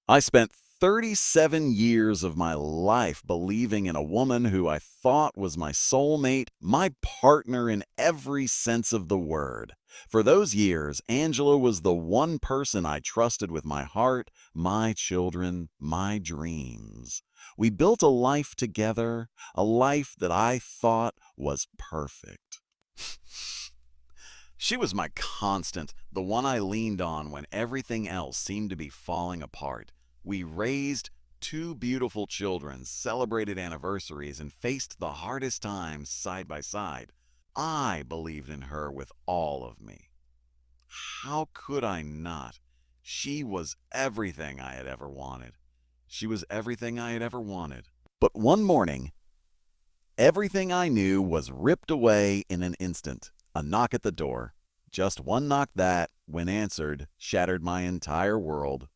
I spent 37 years of my life believing in a woman who I thought was my soulmate, my partner in every sense of the word. For those years, Angela was the one person I trusted with my heart, my children, my dreams. We built a life together, a life that I thought was perfect. She was my constant, the one I leaned on when everything else seemed to be falling apart. We raised two beautiful children, celebrated anniversaries, and faced the hardest times side by side. I believed in her with all of me. How could I not? She was everything I had ever wanted. She was everything I had ever wanted. But one morning, everything I knew was ripped away in an instant. A knock at the door. Just one knock that, when answered, shattered my entire world.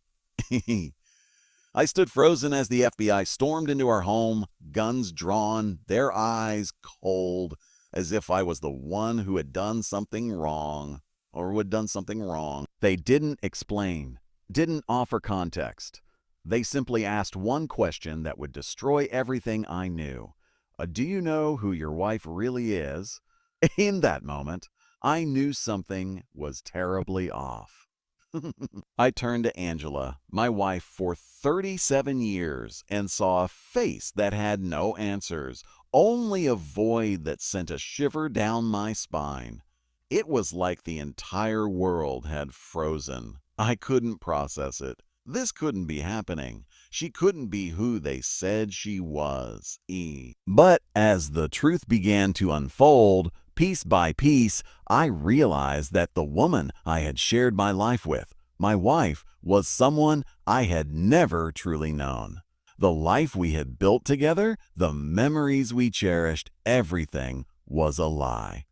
I stood frozen as the FBI stormed into our home, guns drawn, their eyes cold, as if I was the one who had done something wrong, or who had done something wrong. They didn't explain, didn't offer context. They simply asked one question that would destroy everything I knew. Do you know who your wife really is? In that moment, I knew something was terribly off. I turned to Angela, my wife for 37 years, and saw a face that had no answers, only a void that sent a shiver down my spine. It was like the entire world had frozen. I couldn't process it. This couldn't be happening. She couldn't be who they said she was. But as the truth began to unfold, piece by piece, I realized that the woman I had shared my life with, my wife, was someone I had never truly known. The life we had built together, the memories we cherished, everything was a lie.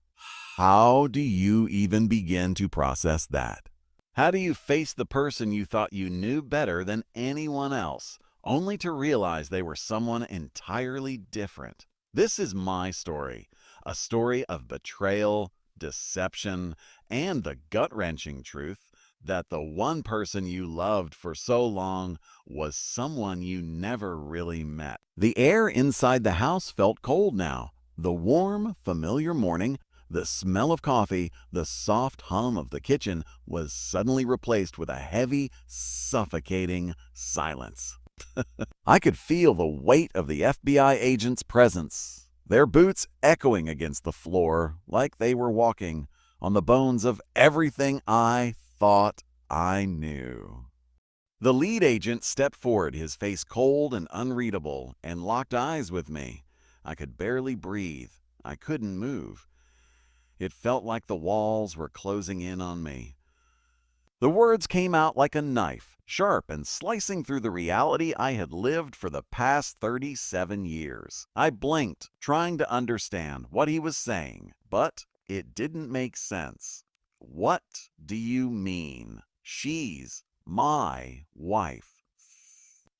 How do you even begin to process that? How do you face the person you thought you knew better than anyone else, only to realize they were someone entirely different? This is my story, a story of betrayal, deception, and the gut-wrenching truth that the one person you loved for so long was someone you never really met. The air inside the house felt cold now. The warm, familiar morning, the smell of coffee, the soft hum of the kitchen was suddenly replaced with a heavy, suffocating silence. I could feel the weight of the FBI agents' presence, their boots echoing against the floor like they were walking on the bones of everything I thought I knew. The lead agent stepped forward, his face cold and unreadable, and locked eyes with me. I could barely breathe. I couldn't move. It felt like the walls were closing in on me. The words came out like a knife, sharp and slicing through the reality I had lived for the past 37 years. I blinked, trying to understand what he was saying, but it didn't make sense. What do you mean? She's my wife.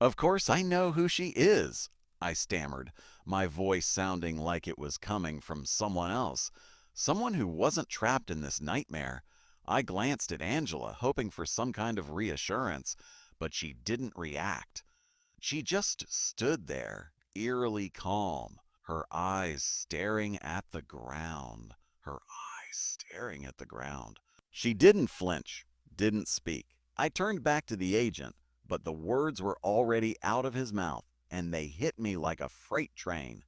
Of course I know who she is, I stammered, my voice sounding like it was coming from someone else. Someone who wasn't trapped in this nightmare. I glanced at Angela, hoping for some kind of reassurance, but she didn't react. She just stood there, eerily calm, her eyes staring at the ground. Her eyes staring at the ground. She didn't flinch, didn't speak. I turned back to the agent, but the words were already out of his mouth, and they hit me like a freight train.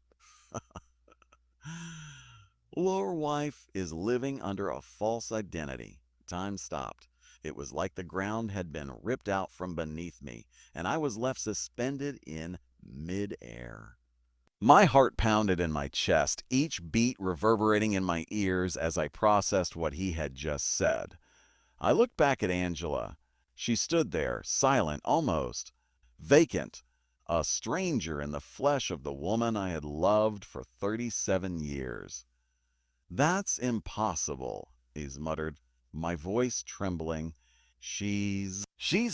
Your wife is living under a false identity. Time stopped. It was like the ground had been ripped out from beneath me, and I was left suspended in mid-air. My heart pounded in my chest, each beat reverberating in my ears as I processed what he had just said. I looked back at Angela. She stood there, silent, almost vacant, a stranger in the flesh of the woman I had loved for 37 years. "That's impossible," he muttered, my voice trembling. She's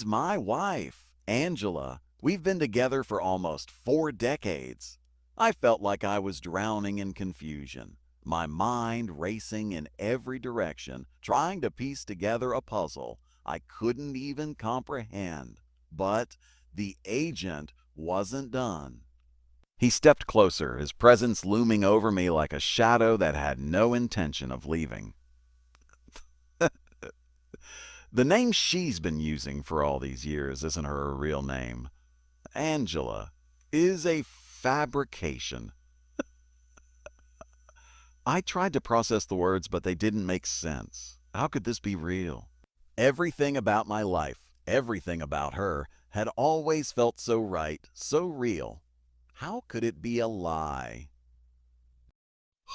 my wife, Angela. We've been together for almost 4 decades. I felt like I was drowning in confusion, my mind racing in every direction, trying to piece together a puzzle I couldn't even comprehend. But the agent wasn't done. He stepped closer, his presence looming over me like a shadow that had no intention of leaving. The name she's been using for all these years isn't her real name. Angela is a fabrication. I tried to process the words, but they didn't make sense. How could this be real? Everything about my life, everything about her, had always felt so right, so real. How could it be a lie?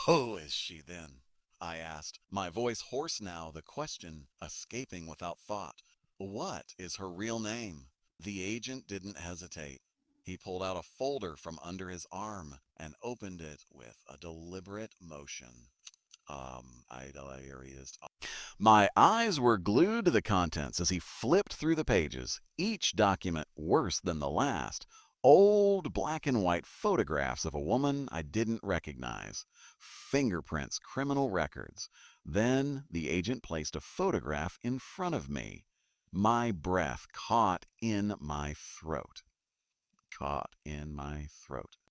Who is she then? I asked, my voice hoarse now, the question escaping without thought. What is her real name? The agent didn't hesitate. He pulled out a folder from under his arm and opened it with a deliberate motion. My eyes were glued to the contents as he flipped through the pages, each document worse than the last. Old black and white photographs of a woman I didn't recognize. Fingerprints, criminal records. Then the agent placed a photograph in front of me. My breath caught in my throat.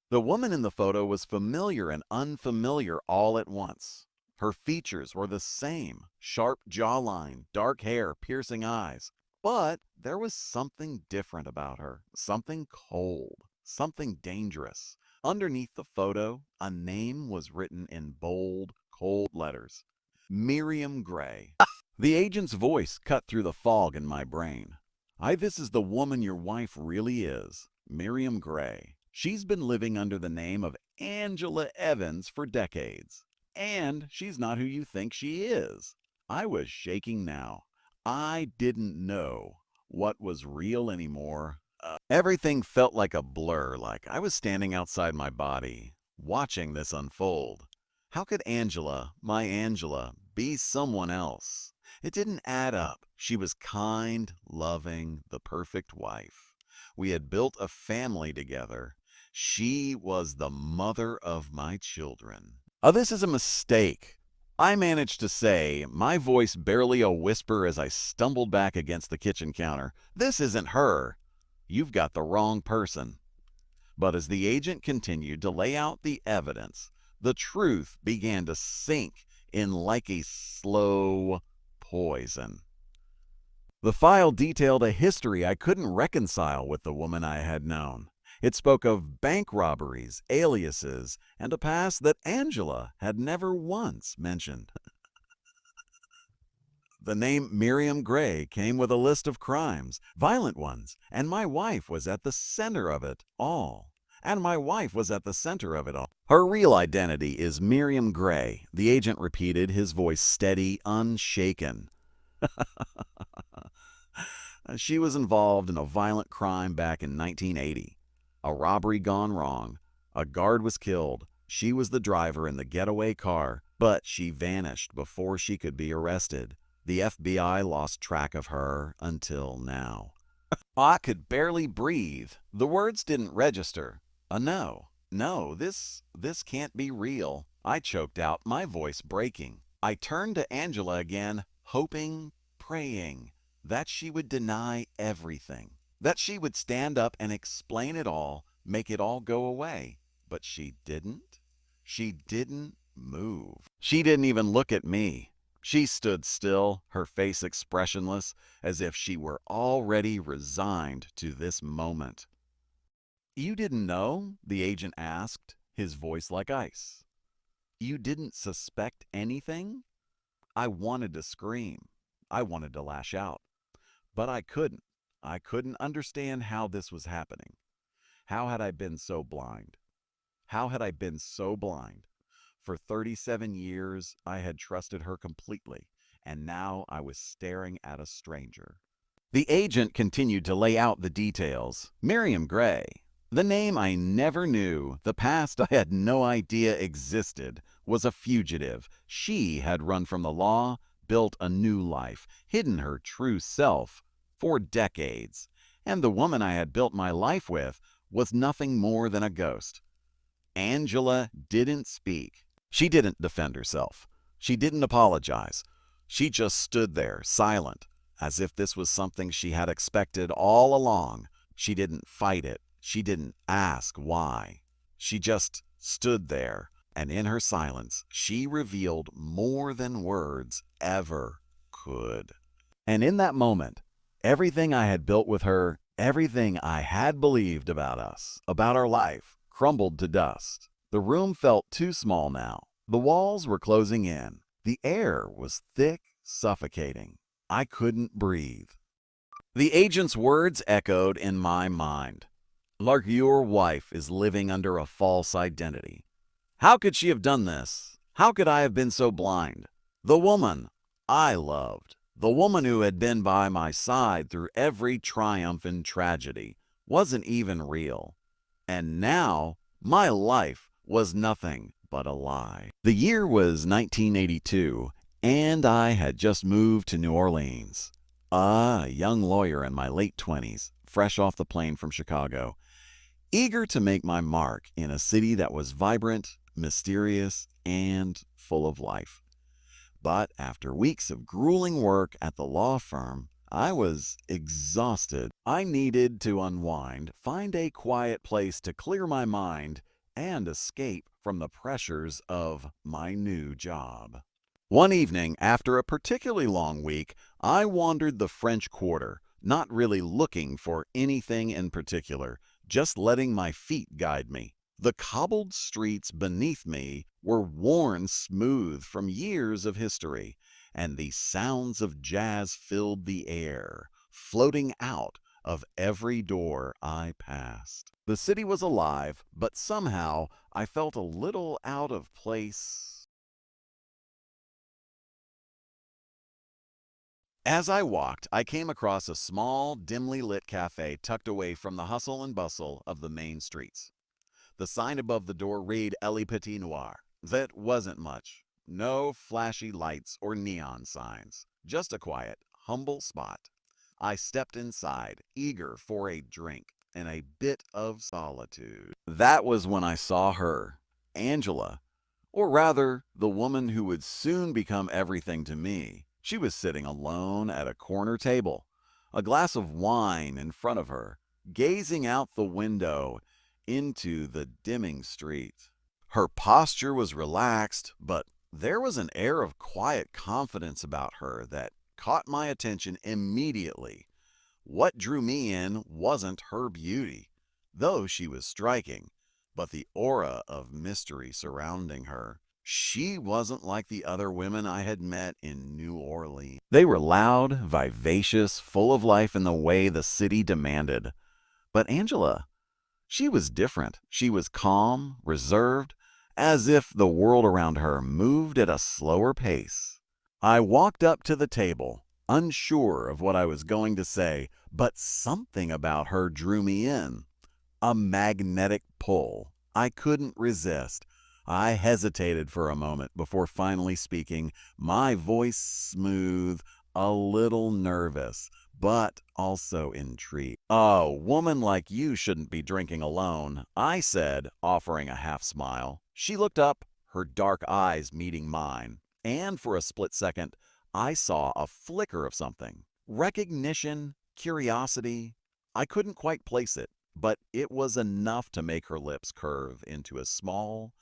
The woman in the photo was familiar and unfamiliar all at once. Her features were the same, sharp jawline, dark hair, piercing eyes. But there was something different about her, something cold, something dangerous. Underneath the photo, a name was written in bold, cold letters. Miriam Gray. The agent's voice cut through the fog in my brain. This is the woman your wife really is, Miriam Gray. She's been living under the name of Angela Evans for decades. And she's not who you think she is. I was shaking now. I didn't know what was real anymore. Everything felt like a blur, like I was standing outside my body, watching this unfold. How could Angela, my Angela, be someone else? It didn't add up. She was kind, loving, the perfect wife. We had built a family together. She was the mother of my children. This is a mistake, I managed to say, my voice barely a whisper as I stumbled back against the kitchen counter. This isn't her. You've got the wrong person. But as the agent continued to lay out the evidence, the truth began to sink in like a slow poison. The file detailed a history I couldn't reconcile with the woman I had known. It spoke of bank robberies, aliases, and a past that Angela had never once mentioned. The name Miriam Gray came with a list of crimes, violent ones, and my wife was at the center of it all. Her real identity is Miriam Gray, the agent repeated, his voice steady, unshaken. She was involved in a violent crime back in 1980. A robbery gone wrong. A guard was killed. She was the driver in the getaway car, but she vanished before she could be arrested. The FBI lost track of her until now. I could barely breathe. The words didn't register. No, this can't be real. I choked out, my voice breaking. I turned to Angela again, hoping, praying, that she would deny everything. That she would stand up and explain it all, make it all go away. But she didn't. She didn't move. She didn't even look at me. She stood still, her face expressionless, as if she were already resigned to this moment. You didn't know? The agent asked, his voice like ice. You didn't suspect anything? I wanted to scream. I wanted to lash out. But I couldn't. I couldn't understand how this was happening. How had I been so blind? For 37 years, I had trusted her completely, and now I was staring at a stranger. The agent continued to lay out the details. Miriam Gray, the name I never knew, the past I had no idea existed, was a fugitive. She had run from the law, built a new life, hidden her true self for decades, and the woman I had built my life with was nothing more than a ghost. Angela didn't speak. She didn't defend herself. She didn't apologize. She just stood there, silent, as if this was something she had expected all along. She didn't fight it. She didn't ask why. She just stood there, and in her silence, she revealed more than words ever could. And in that moment, everything I had built with her, everything I had believed about us, about our life, crumbled to dust. The room felt too small now. The walls were closing in. The air was thick, suffocating. I couldn't breathe. The agent's words echoed in my mind. Like your wife is living under a false identity. How could she have done this? How could I have been so blind? The woman I loved, the woman who had been by my side through every triumph and tragedy, wasn't even real. And now, my life was nothing but a lie. The year was 1982, and I had just moved to New Orleans. A young lawyer in my late 20s, fresh off the plane from Chicago, eager to make my mark in a city that was vibrant, mysterious, and full of life. But after weeks of grueling work at the law firm, I was exhausted. I needed to unwind, find a quiet place to clear my mind, and escape from the pressures of my new job. One evening, after a particularly long week, I wandered the French Quarter, not really looking for anything in particular, just letting my feet guide me. The cobbled streets beneath me were worn smooth from years of history, and the sounds of jazz filled the air, floating out of every door I passed. The city was alive, but somehow I felt a little out of place. As I walked, I came across a small, dimly lit cafe tucked away from the hustle and bustle of the main streets. The sign above the door read Le Petit Noir. That wasn't much. No flashy lights or neon signs. Just a quiet, humble spot. I stepped inside, eager for a drink and a bit of solitude. That was when I saw her, Angela, or rather, the woman who would soon become everything to me. She was sitting alone at a corner table, a glass of wine in front of her, gazing out the window into the dimming street. Her posture was relaxed, but there was an air of quiet confidence about her that caught my attention immediately. What drew me in wasn't her beauty, though she was striking, but the aura of mystery surrounding her. She wasn't like the other women I had met in New Orleans. They were loud, vivacious, full of life in the way the city demanded. But Angela, she was different. She was calm, reserved, as if the world around her moved at a slower pace. I walked up to the table, unsure of what I was going to say, but something about her drew me in. A magnetic pull. I couldn't resist. I hesitated for a moment before finally speaking, my voice smooth, a little nervous, but also intrigued. "A woman like you shouldn't be drinking alone," I said, offering a half smile. She looked up, her dark eyes meeting mine, and for a split second, I saw a flicker of something. Recognition, curiosity. I couldn't quite place it, but it was enough to make her lips curve into a small,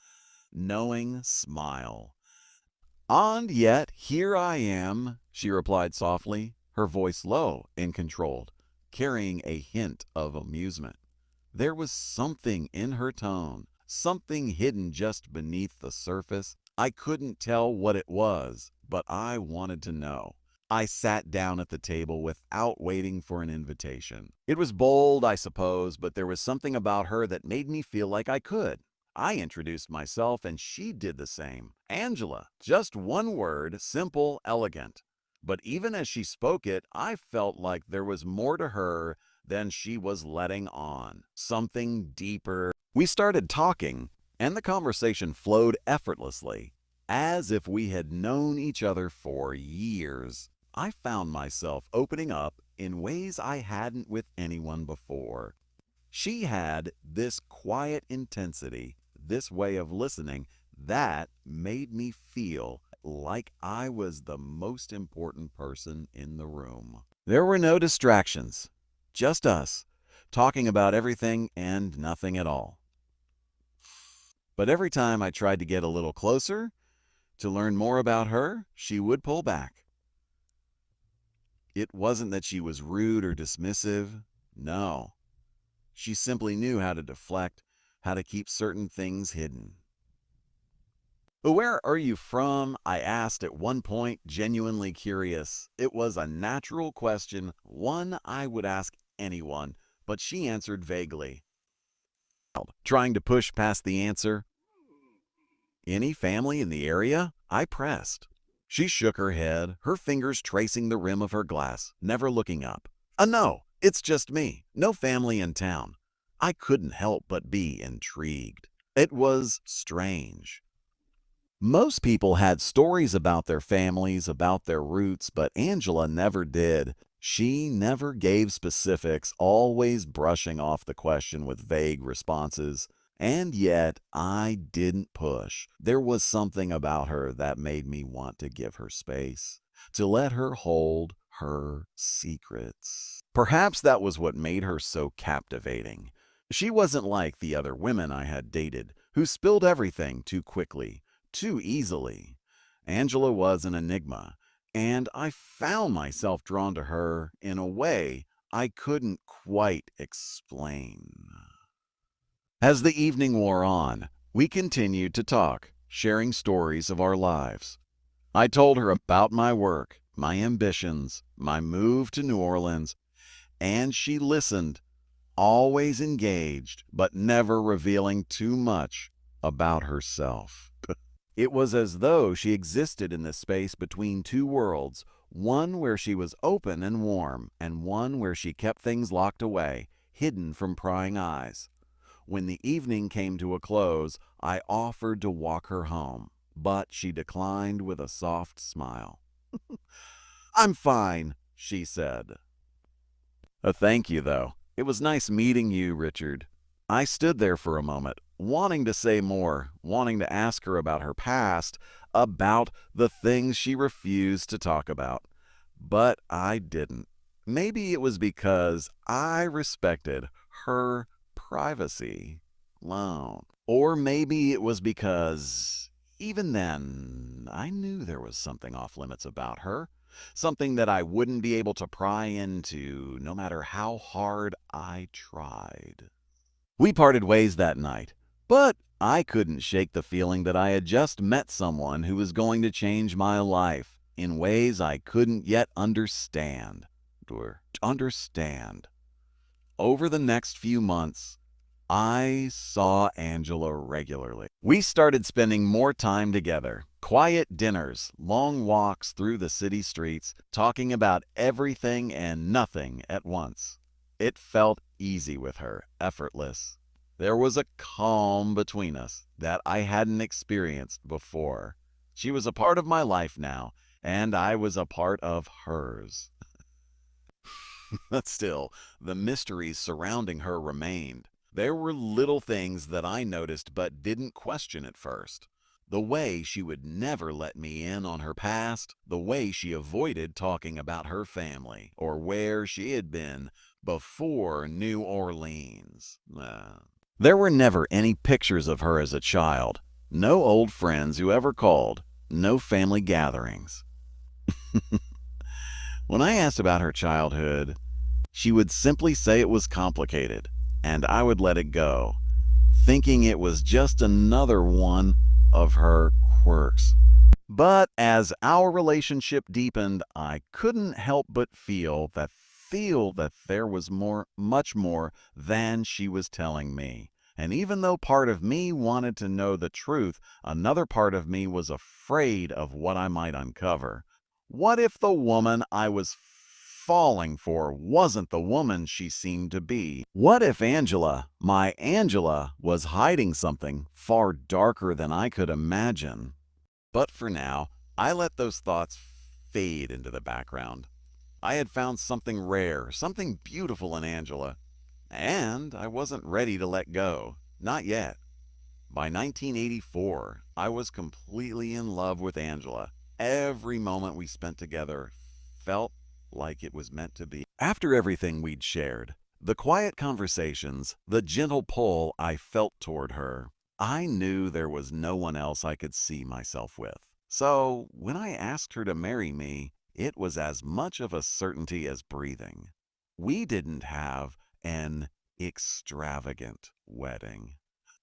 knowing smile. "And yet here I am," she replied softly, her voice low and controlled, carrying a hint of amusement. There was something in her tone, something hidden just beneath the surface. I couldn't tell what it was, but I wanted to know. I sat down at the table without waiting for an invitation. It was bold, I suppose, but there was something about her that made me feel like I could. I introduced myself, and she did the same. Angela, just one word, simple, elegant. But even as she spoke it, I felt like there was more to her than she was letting on. Something deeper. We started talking, and the conversation flowed effortlessly, as if we had known each other for years. I found myself opening up in ways I hadn't with anyone before. She had this quiet intensity, this way of listening, that made me feel like I was the most important person in the room. There were no distractions, just us, talking about everything and nothing at all. But every time I tried to get a little closer, to learn more about her, she would pull back. It wasn't that she was rude or dismissive. No. She simply knew how to deflect, how to keep certain things hidden. "Where are you from?" I asked at one point, genuinely curious. It was a natural question, one I would ask anyone, but she answered vaguely, trying to push past the answer. "Any family in the area?" I pressed. She shook her head, her fingers tracing the rim of her glass, never looking up. No, it's just me. No family in town." I couldn't help but be intrigued. It was strange. Most people had stories about their families, about their roots, but Angela never did. She never gave specifics, always brushing off the question with vague responses. And yet, I didn't push. There was something about her that made me want to give her space, to let her hold her secrets. Perhaps that was what made her so captivating. She wasn't like the other women I had dated, who spilled everything too quickly, too easily. Angela was an enigma, and I found myself drawn to her in a way I couldn't quite explain. As the evening wore on, we continued to talk, sharing stories of our lives. I told her about my work, my ambitions, my move to New Orleans, and she listened, always engaged, but never revealing too much about herself. It was as though she existed in the space between two worlds, one where she was open and warm, and one where she kept things locked away, hidden from prying eyes. When the evening came to a close, I offered to walk her home, but she declined with a soft smile. "I'm fine," she said. Thank you, though. It was nice meeting you, Richard." I stood there for a moment, wanting to say more, wanting to ask her about her past, about the things she refused to talk about. But I didn't. Maybe it was because I respected her privacy. Wow. Or maybe it was because, even then, I knew there was something off limits about her. Something that I wouldn't be able to pry into, no matter how hard I tried. We parted ways that night, but I couldn't shake the feeling that I had just met someone who was going to change my life in ways I couldn't yet understand. Over the next few months, I saw Angela regularly. We started spending more time together. Quiet dinners, long walks through the city streets, talking about everything and nothing at once. It felt easy with her, effortless. There was a calm between us that I hadn't experienced before. She was a part of my life now, and I was a part of hers. But still, the mysteries surrounding her remained. There were little things that I noticed but didn't question at first. The way she would never let me in on her past, the way she avoided talking about her family or where she had been before New Orleans. There were never any pictures of her as a child, no old friends who ever called, no family gatherings. When I asked about her childhood, she would simply say it was complicated, and I would let it go, thinking it was just another one of her quirks. But as our relationship deepened, I couldn't help but feel that there was much more than she was telling me. And even though part of me wanted to know the truth, another part of me was afraid of what I might uncover. What if the woman I was falling for wasn't the woman she seemed to be? What if Angela, my Angela, was hiding something far darker than I could imagine? But for now, I let those thoughts fade into the background. I had found something rare, something beautiful in Angela, and I wasn't ready to let go. Not yet. By 1984, I was completely in love with Angela. Every moment we spent together felt like it was meant to be. After everything we'd shared, The quiet conversations, the gentle pull I felt toward her. I knew there was no one else I could see myself with. So, when I asked her to marry me, it was as much of a certainty as breathing. We didn't have an extravagant wedding.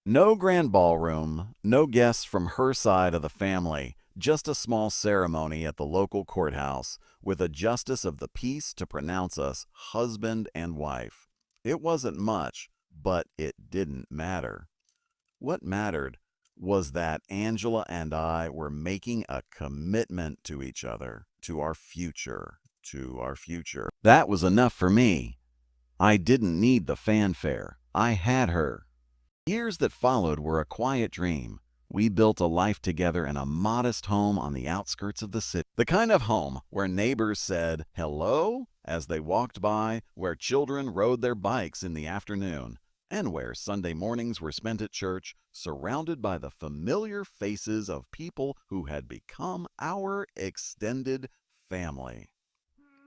No grand ballroom, no guests from her side of the family, just a small ceremony at the local courthouse with a justice of the peace to pronounce us husband and wife. It wasn't much, but it didn't matter. What mattered was that Angela and I were making a commitment to each other, to our future, to our future. That was enough for me. I didn't need the fanfare. I had her. Years that followed were a quiet dream. We built a life together in a modest home on the outskirts of the city. The kind of home where neighbors said hello as they walked by, where children rode their bikes in the afternoon, and where Sunday mornings were spent at church, surrounded by the familiar faces of people who had become our extended family.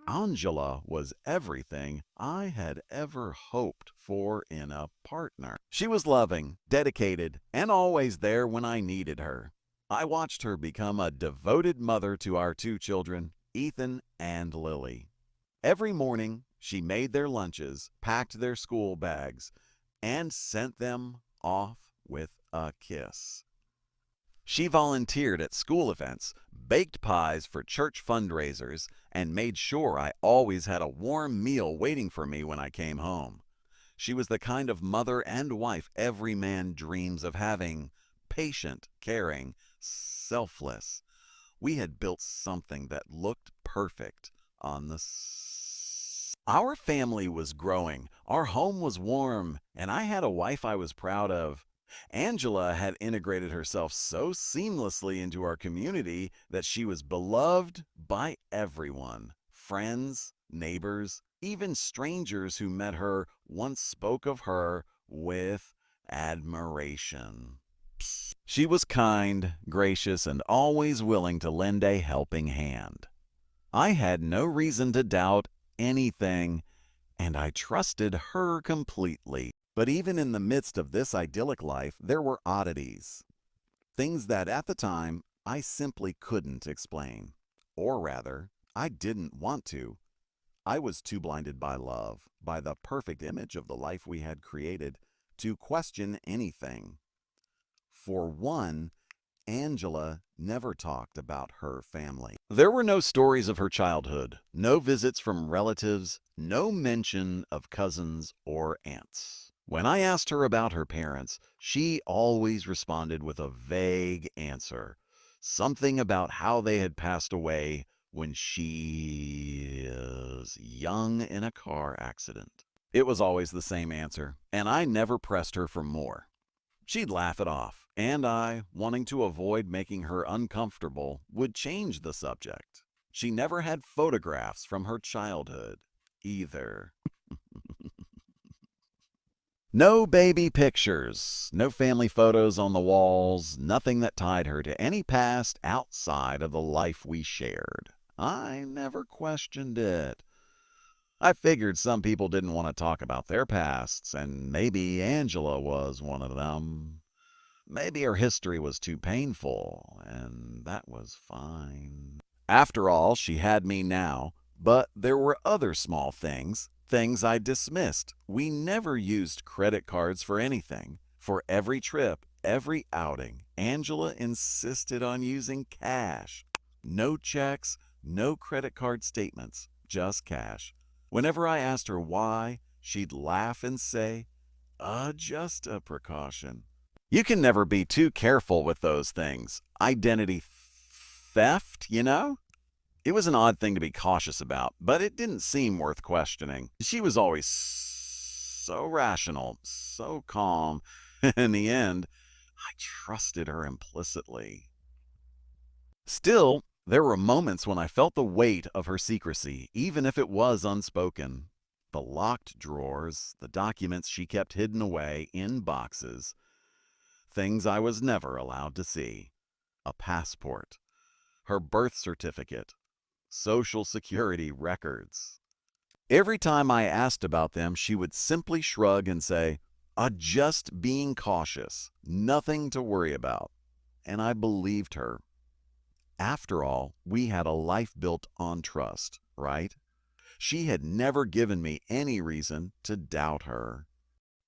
Angela was everything I had ever hoped for in a partner. She was loving, dedicated, and always there when I needed her. I watched her become a devoted mother to our two children, Ethan and Lily. Every morning, she made their lunches, packed their school bags, and sent them off with a kiss. She volunteered at school events, baked pies for church fundraisers, and made sure I always had a warm meal waiting for me when I came home. She was the kind of mother and wife every man dreams of having: patient, caring, selfless. We had built something that looked perfect on Our family was growing, our home was warm, and I had a wife I was proud of. Angela had integrated herself so seamlessly into our community that she was beloved by everyone. Friends, neighbors, even strangers who met her once spoke of her with admiration. She was kind, gracious, and always willing to lend a helping hand. I had no reason to doubt anything, and I trusted her completely. But even in the midst of this idyllic life, there were oddities. Things that at the time I simply couldn't explain. Or rather, I didn't want to. I was too blinded by love, by the perfect image of the life we had created, to question anything. For one, Angela never talked about her family. There were no stories of her childhood, no visits from relatives, no mention of cousins or aunts. When I asked her about her parents, she always responded with a vague answer, something about how they had passed away when she was young in a car accident. It was always the same answer, and I never pressed her for more. She'd laugh it off, and I, wanting to avoid making her uncomfortable, would change the subject. She never had photographs from her childhood, either. No baby pictures, no family photos on the walls, nothing that tied her to any past outside of the life we shared. I never questioned it. I figured some people didn't want to talk about their pasts, and maybe Angela was one of them. Maybe her history was too painful, and that was fine. After all, she had me now, but there were other small things I dismissed. We never used credit cards for anything. For every trip, every outing, Angela insisted on using cash. No checks, no credit card statements, just cash. Whenever I asked her why, she'd laugh and say, just a precaution. You can never be too careful with those things. Identity theft, you know? It was an odd thing to be cautious about, but it didn't seem worth questioning. She was always so rational, so calm. In the end, I trusted her implicitly. Still, there were moments when I felt the weight of her secrecy, even if it was unspoken. The locked drawers, the documents she kept hidden away in boxes, things I was never allowed to see. A passport, her birth certificate, Social Security records. Every time I asked about them, she would simply shrug and say, just being cautious, nothing to worry about. And I believed her. After all, we had a life built on trust, right? She had never given me any reason to doubt her.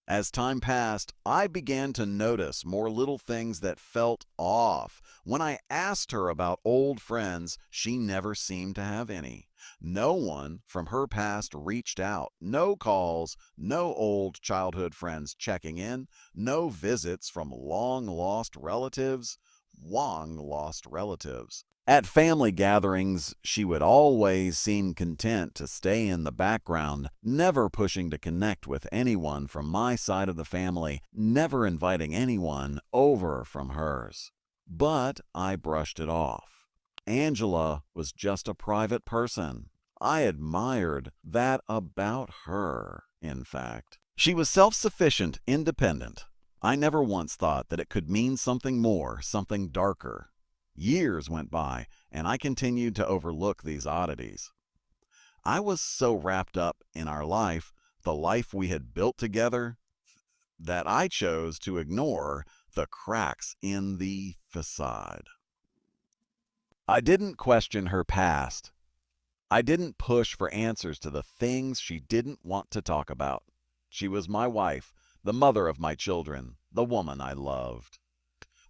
As time passed, I began to notice more little things that felt off. When I asked her about old friends, she never seemed to have any. No one from her past reached out. No calls, no old childhood friends checking in, no visits from long-lost relatives. At family gatherings, she would always seem content to stay in the background, never pushing to connect with anyone from my side of the family, never inviting anyone over from hers. But I brushed it off. Angela was just a private person. I admired that about her, in fact. She was self-sufficient, independent. I never once thought that it could mean something more, something darker. Years went by, and I continued to overlook these oddities. I was so wrapped up in our life, the life we had built together, that I chose to ignore the cracks in the facade. I didn't question her past. I didn't push for answers to the things she didn't want to talk about. She was my wife, the mother of my children, the woman I loved.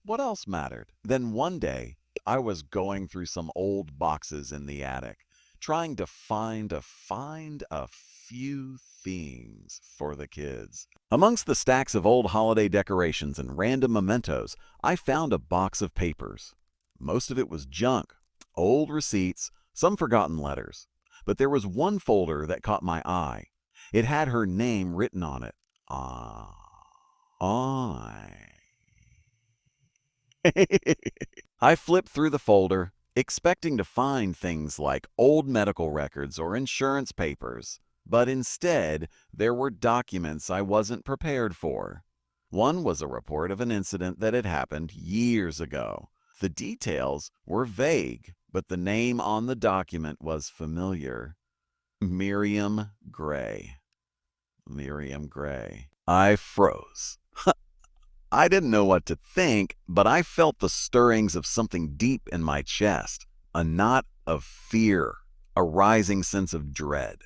What else mattered? Then one day, I was going through some old boxes in the attic, trying to find a few things for the kids. Amongst the stacks of old holiday decorations and random mementos, I found a box of papers. Most of it was junk, old receipts, some forgotten letters. But there was one folder that caught my eye. It had her name written on it. I flipped through the folder, expecting to find things like old medical records or insurance papers, but instead there were documents I wasn't prepared for. One was a report of an incident that had happened years ago. The details were vague, but the name on the document was familiar. Miriam Gray. Miriam Gray. I froze. I didn't know what to think, but I felt the stirrings of something deep in my chest, a knot of fear, a rising sense of dread.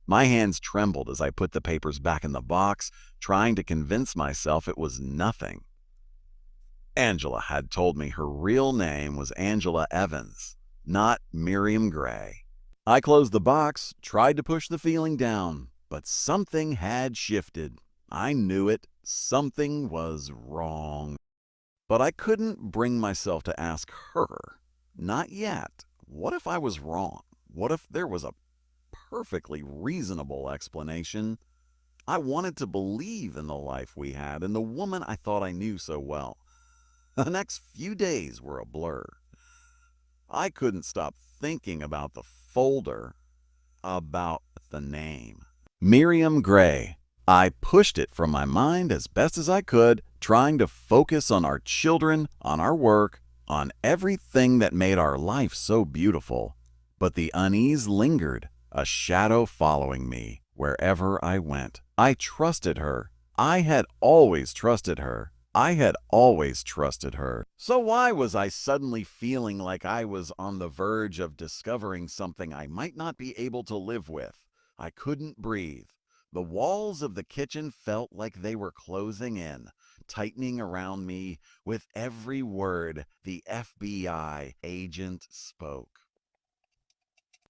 My hands trembled as I put the papers back in the box, trying to convince myself it was nothing. Angela had told me her real name was Angela Evans, not Miriam Gray. I closed the box, tried to push the feeling down, but something had shifted. I knew it. Something was wrong. But I couldn't bring myself to ask her. Not yet. What if I was wrong? What if there was a perfectly reasonable explanation? I wanted to believe in the life we had and the woman I thought I knew so well. The next few days were a blur. I couldn't stop thinking about the folder, about the name. Miriam Gray. I pushed it from my mind as best as I could, trying to focus on our children, on our work, on everything that made our life so beautiful. But the unease lingered, a shadow following me wherever I went. I trusted her. I had always trusted her. So why was I suddenly feeling like I was on the verge of discovering something I might not be able to live with? I couldn't breathe. The walls of the kitchen felt like they were closing in, tightening around me with every word the FBI agent spoke.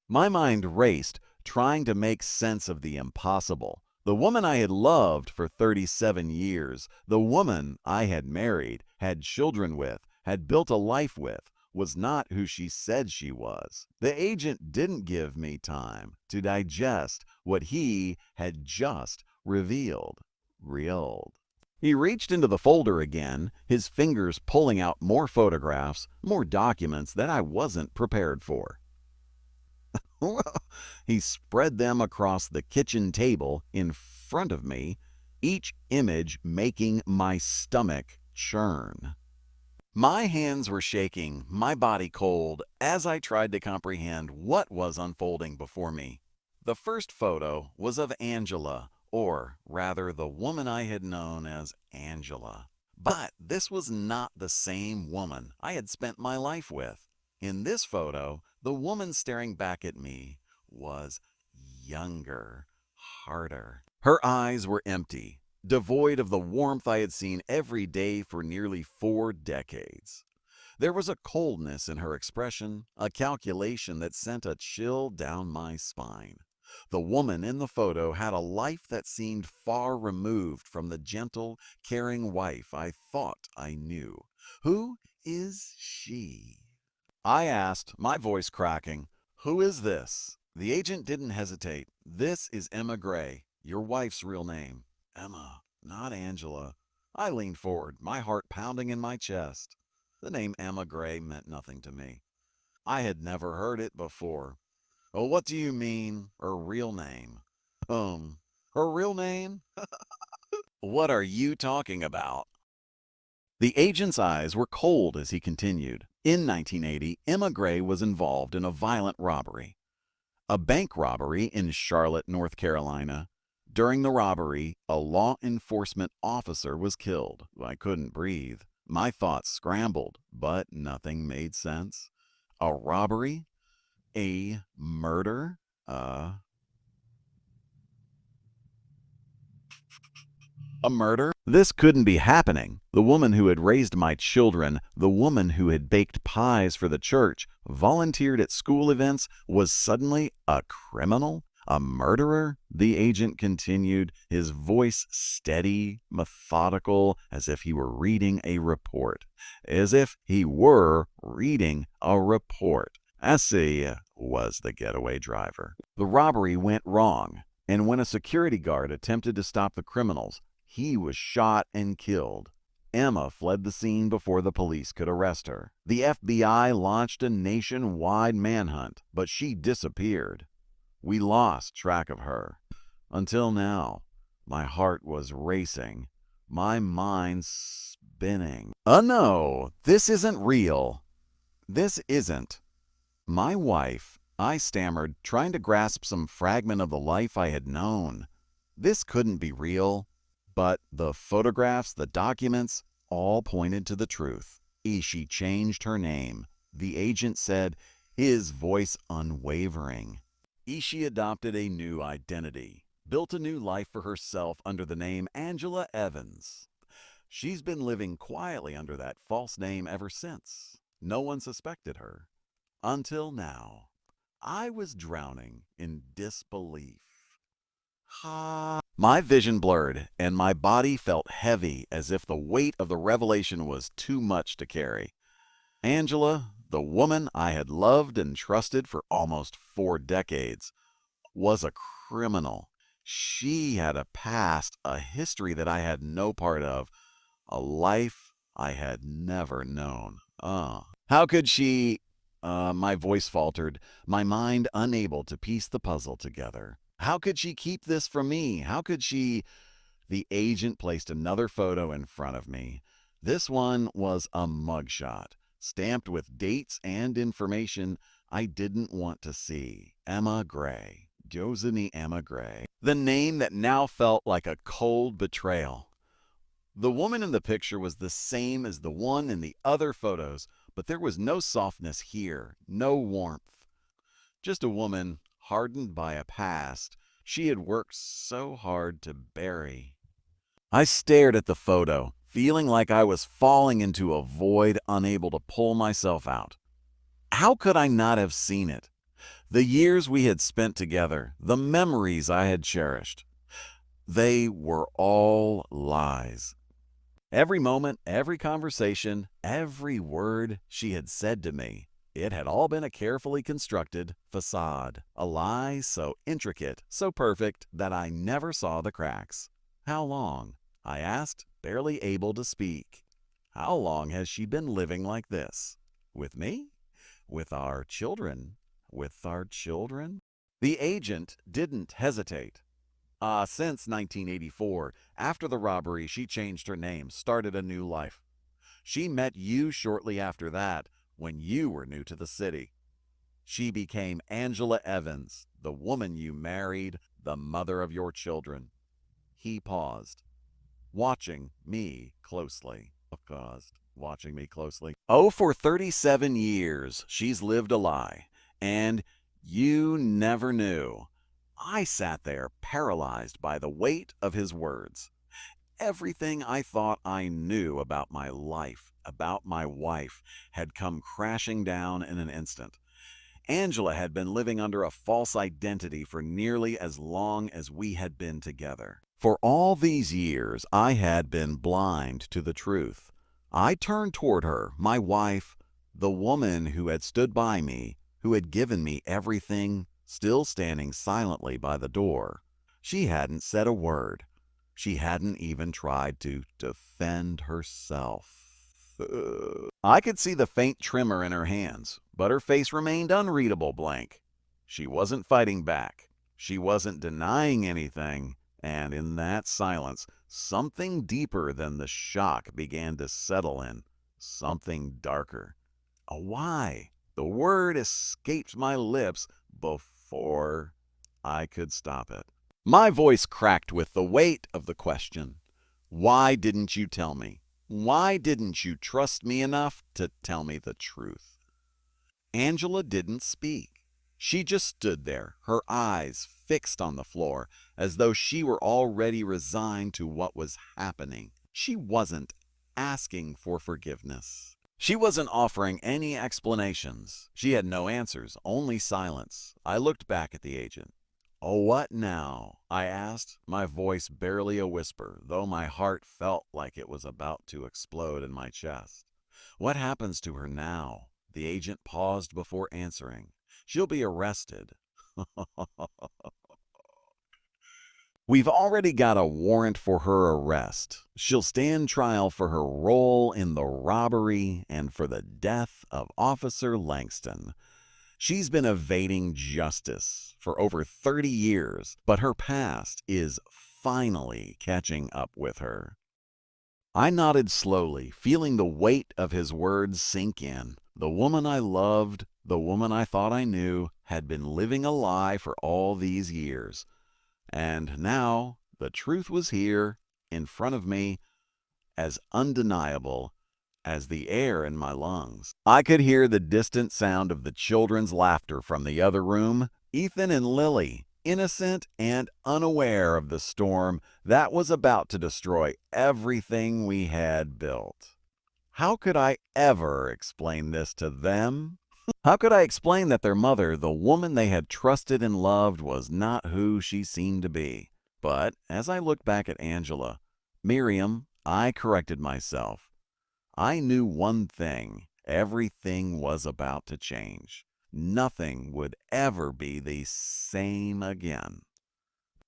My mind raced, trying to make sense of the impossible. The woman I had loved for 37 years, the woman I had married, had children with, had built a life with, was not who she said she was. The agent didn't give me time to digest what he had just revealed. He reached into the folder again, his fingers pulling out more photographs, more documents that I wasn't prepared for. He spread them across the kitchen table in front of me, each image making my stomach churn. My hands were shaking, my body cold, as I tried to comprehend what was unfolding before me. The first photo was of Angela, or rather the woman I had known as Angela. But this was not the same woman I had spent my life with. In this photo, the woman staring back at me was younger, harder. Her eyes were empty, devoid of the warmth I had seen every day for nearly 4 decades. There was a coldness in her expression, a calculation that sent a chill down my spine. The woman in the photo had a life that seemed far removed from the gentle, caring wife I thought I knew. Who is she? I asked, my voice cracking. Who is this? The agent didn't hesitate. This is Emma Gray, your wife's real name. Emma, not Angela. I leaned forward, my heart pounding in my chest. The name Emma Gray meant nothing to me. I had never heard it before. Oh, what do you mean, her real name? Her real name? What are you talking about? The agent's eyes were cold as he continued. In 1980, Emma Gray was involved in a violent robbery. A bank robbery in Charlotte, North Carolina. During the robbery, a law enforcement officer was killed. I couldn't breathe. My thoughts scrambled, but nothing made sense. A robbery? A murder? A murder? This couldn't be happening. The woman who had raised my children, the woman who had baked pies for the church, volunteered at school events, was suddenly a criminal? A murderer? The agent continued, his voice steady, methodical, as if he were reading a report. As if he were reading a report. Essie was the getaway driver. The robbery went wrong, and when a security guard attempted to stop the criminals, he was shot and killed. Emma fled the scene before the police could arrest her. The FBI launched a nationwide manhunt, but she disappeared. We lost track of her. Until now, my heart was racing, my mind spinning. No, this isn't real. This isn't. My wife, I stammered, trying to grasp some fragment of the life I had known. This couldn't be real. But the photographs, the documents, all pointed to the truth. She changed her name. The agent said, his voice unwavering. She adopted a new identity, built a new life for herself under the name Angela Evans. She's been living quietly under that false name ever since. No one suspected her. Until now. I was drowning in disbelief. My vision blurred, and my body felt heavy as if the weight of the revelation was too much to carry. Angela, the woman I had loved and trusted for almost 4 decades, was a criminal. She had a past, a history that I had no part of, a life I had never known. How could she... my voice faltered, my mind unable to piece the puzzle together. How could she keep this from me? How could she... The agent placed another photo in front of me. This one was a mugshot, stamped with dates and information I didn't want to see. Emma Gray. Josie Emma Gray. The name that now felt like a cold betrayal. The woman in the picture was the same as the one in the other photos, but there was no softness here, no warmth. Just a woman hardened by a past she had worked so hard to bury. I stared at the photo, feeling like I was falling into a void, unable to pull myself out. How could I not have seen it? The years we had spent together, the memories I had cherished, they were all lies. Every moment, every conversation, every word she had said to me, it had all been a carefully constructed facade, a lie so intricate, so perfect, that I never saw the cracks. How long? I asked, barely able to speak. How long has she been living like this? With me? With our children? With our children? The agent didn't hesitate. Since 1984, after the robbery, she changed her name, started a new life. She met you shortly after that, when you were new to the city. She became Angela Evans, the woman you married, the mother of your children. He paused, watching me closely. Oh, for 37 years, she's lived a lie, and you never knew. I sat there paralyzed by the weight of his words. Everything I thought I knew about my life, about my wife, had come crashing down in an instant. Angela had been living under a false identity for nearly as long as we had been together. For all these years, I had been blind to the truth. I turned toward her, my wife, the woman who had stood by me, who had given me everything, still standing silently by the door. She hadn't said a word. She hadn't even tried to defend herself. I could see the faint tremor in her hands, but her face remained unreadable blank. She wasn't fighting back. She wasn't denying anything, and in that silence, something deeper than the shock began to settle in, something darker. A why? The word escaped my lips before I could stop it. My voice cracked with the weight of the question. Why didn't you tell me? Why didn't you trust me enough to tell me the truth? Angela didn't speak. She just stood there, her eyes fixed on the floor, as though she were already resigned to what was happening. She wasn't asking for forgiveness. She wasn't offering any explanations. She had no answers, only silence. I looked back at the agent. "Oh, what now?" I asked, my voice barely a whisper, though my heart felt like it was about to explode in my chest. "What happens to her now?" The agent paused before answering. "She'll be arrested." "We've already got a warrant for her arrest. She'll stand trial for her role in the robbery and for the death of Officer Langston. She's been evading justice for over 30 years, but her past is finally catching up with her." I nodded slowly, feeling the weight of his words sink in. The woman I loved, the woman I thought I knew, had been living a lie for all these years. And now the truth was here, in front of me, as undeniable as the air in my lungs. I could hear the distant sound of the children's laughter from the other room. Ethan and Lily, innocent and unaware of the storm that was about to destroy everything we had built. How could I ever explain this to them? How could I explain that their mother, the woman they had trusted and loved, was not who she seemed to be? But as I looked back at Angela, Miriam, I corrected myself. I knew one thing. Everything was about to change. Nothing would ever be the same again.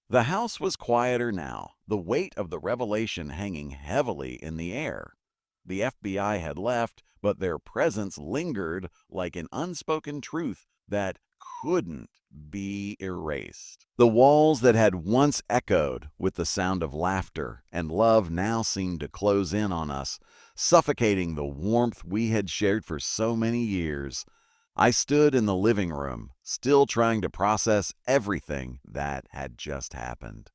The house was quieter now, the weight of the revelation hanging heavily in the air. The FBI had left, but their presence lingered like an unspoken truth that couldn't be erased. The walls that had once echoed with the sound of laughter and love now seemed to close in on us, suffocating the warmth we had shared for so many years. I stood in the living room, still trying to process everything that had just happened.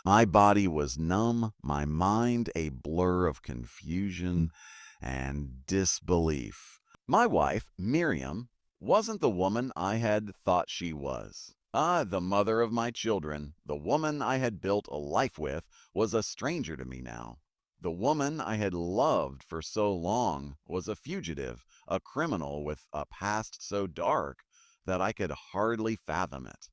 My body was numb, my mind a blur of confusion and disbelief. My wife, Miriam, wasn't the woman I had thought she was. The mother of my children, the woman I had built a life with, was a stranger to me now. The woman I had loved for so long was a fugitive, a criminal with a past so dark that I could hardly fathom it.